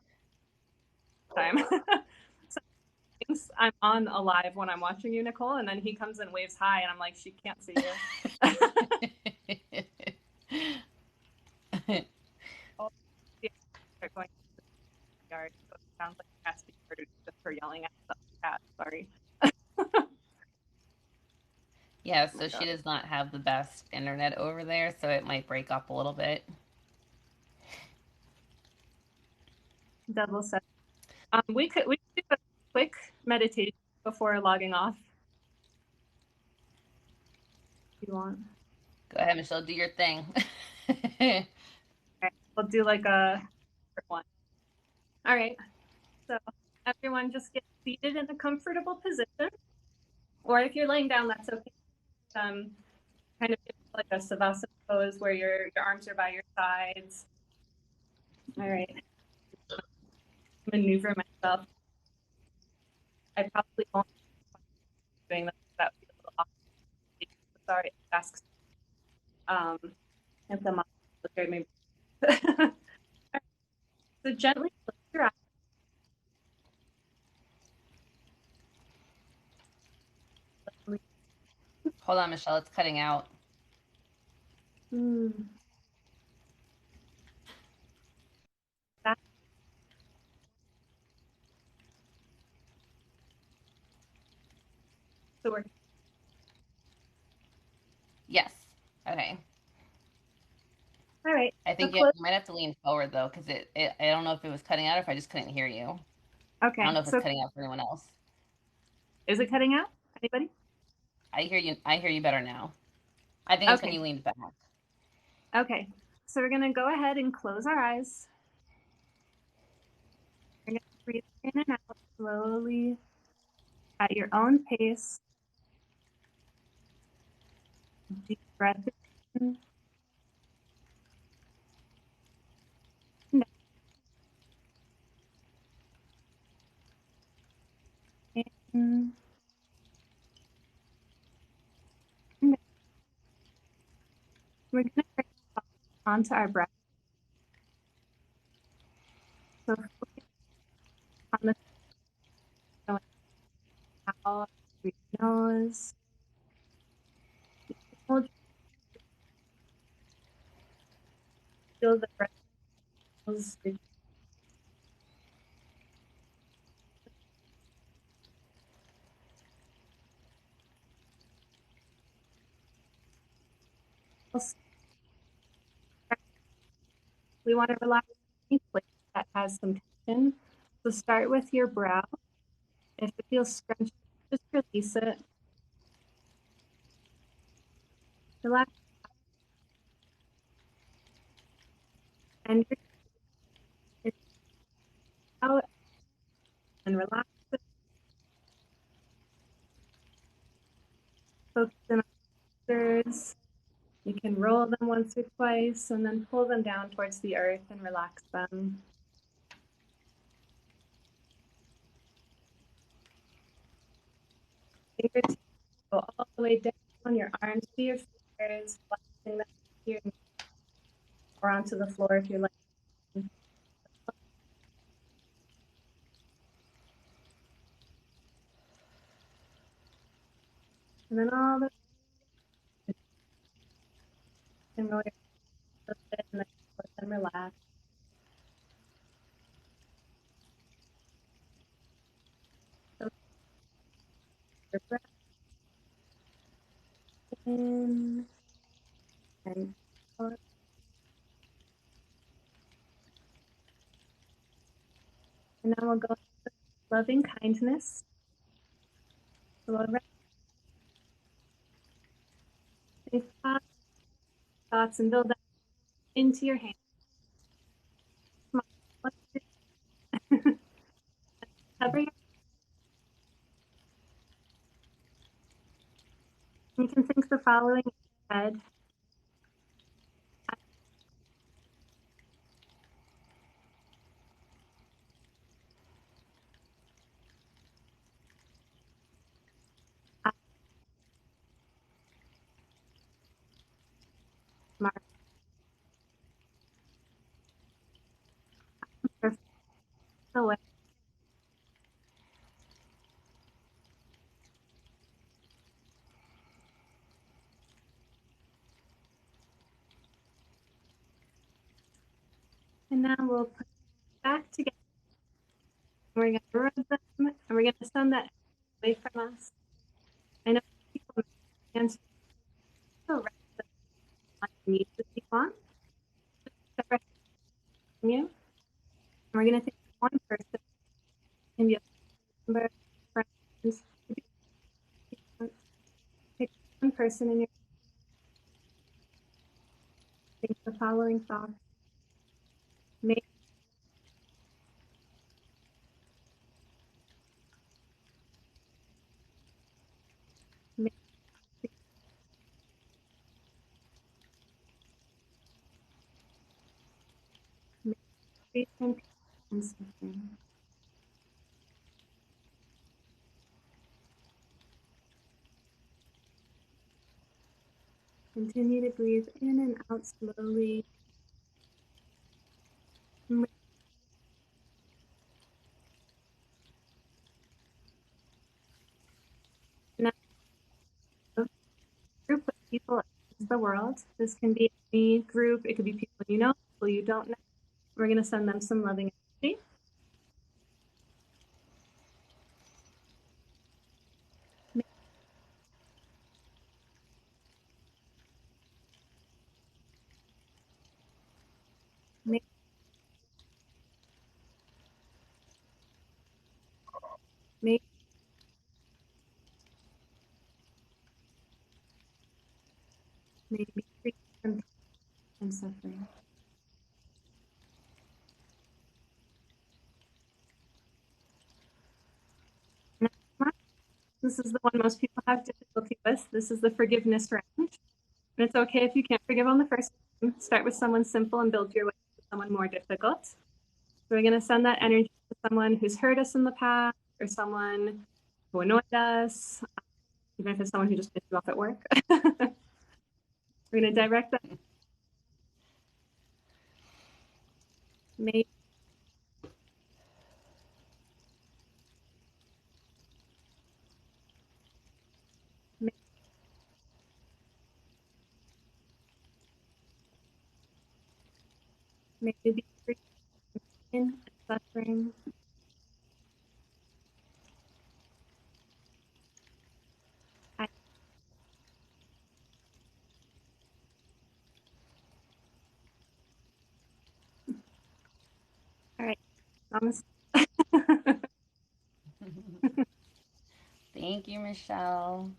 time. Sometimes I'm on a live when I'm watching you, Nicole, and then he comes and waves hi, and I'm like, she can't see you. Oh, yeah, start going to the yard. So it sounds like cats being heard just for yelling at the cat. Sorry. Yeah, Oh my so she god. does not have the best internet over there, so it might break up a little bit. Double set. We could do a quick meditation before logging off if you want. Go ahead, Michelle, do your thing. Okay, we'll do like a short one. All right. So everyone just get seated in a comfortable position, or if you're laying down, that's okay. Kind of like a savasana pose where your arms are by your sides. All right. Maneuver myself. I probably won't be doing that. That would be a little awkward. Sorry, asks. If the mom okay, maybe. So gently close your eyes. Hold on, Michelle, it's cutting out. Hmm. That's the work. Yes. Okay. All right. I So think close. you might have to lean forward though, because I don't know if it was cutting out or if I just couldn't hear you. I don't Okay. know if it's So cutting out for anyone else. is it cutting out? Anybody? I hear you. I hear you better now. I think it's when Okay. you leaned back. Okay. So we're gonna go ahead and close our eyes. We're gonna breathe in and out slowly at your own pace. Deep breath in and in and out. We're gonna bring it onto our breath. So focus on the going out through your nose. Hold, feel the breath we want to relax. any place that has some tension. So start with your brow. If it feels scrunchy, just release it. Relax and breathe out and relax it. Focus in on shoulders. You can roll them once or twice and then pull them down towards the earth and relax them. Fingertips go all the way down on your arms to your fingers, flexing them here or onto the floor if you're like. And then all the and roll your bit and then let them relax. So your breath in and out. And now we'll go into loving kindness. So we'll recognize thoughts and build that into your hands. Cover your, you can think the following in your head. I, Mark, perfect away. And now we'll put it back together. We're going to rub them and we're going to send that away from us. I know people and still rest them underneath if you want. Just from you. And we're going to think one person, can be a member, friends, pick one person in your think the following thoughts. Make, make, make space and peace and suffering. Continue to breathe in and out slowly. And now, a group of people across the world. This can be any group. It could be people you know, people you don't know. We're going to send them some loving energy. Make, make, make, maybe free from pain and suffering. Now, this is the one most people have difficulty with. This is the forgiveness round. And it's okay if you can't forgive on the first time. Start with someone simple and build your way to someone more difficult. So we're going to send that energy to someone who's hurt us in the past or someone who annoyed us, even if it's someone who just pissed you off at work. We're going to direct that. Maybe, maybe be free and suffering. I, Promise. Thank you, Michelle.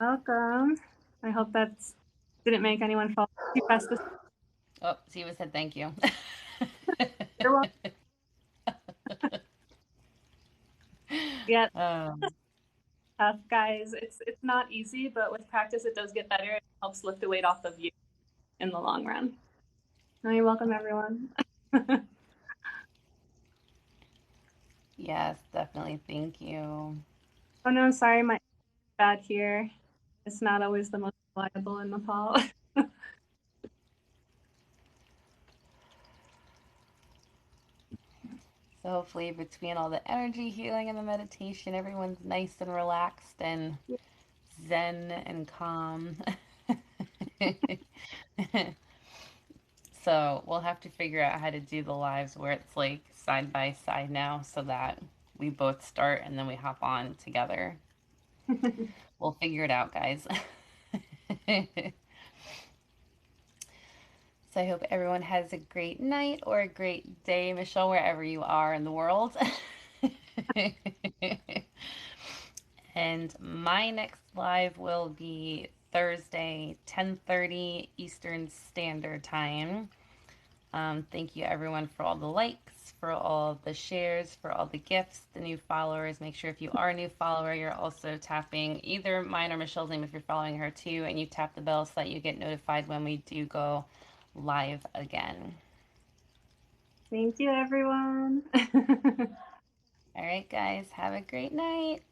Welcome. I hope that didn't make anyone fall too fast. Oh, Ziva said thank you. You're welcome. Yeah, um, tough guys. It's not easy, but with practice, it does get better. It helps lift the weight off of you in the long run. You're welcome, everyone. yes, definitely. Thank you. Oh no, sorry, my bad here. It's not always the most reliable in Nepal. So hopefully between all the energy healing and the meditation, everyone's nice and relaxed and zen and calm. So we'll have to figure out how to do the lives where it's like side by side now so that we both start and then we hop on together. We'll figure it out, guys. So I hope everyone has a great night or a great day, Michelle, wherever you are in the world. And my next live will be Thursday, 10:30 Eastern Standard Time. Thank you everyone for all the likes, for all the shares, for all the gifts, the new followers. Make sure if you are a new follower, you're also tapping either mine or Michelle's name if you're following her too, and you tap the bell so that you get notified when we do go live again. Thank you, everyone. All right, guys, have a great night.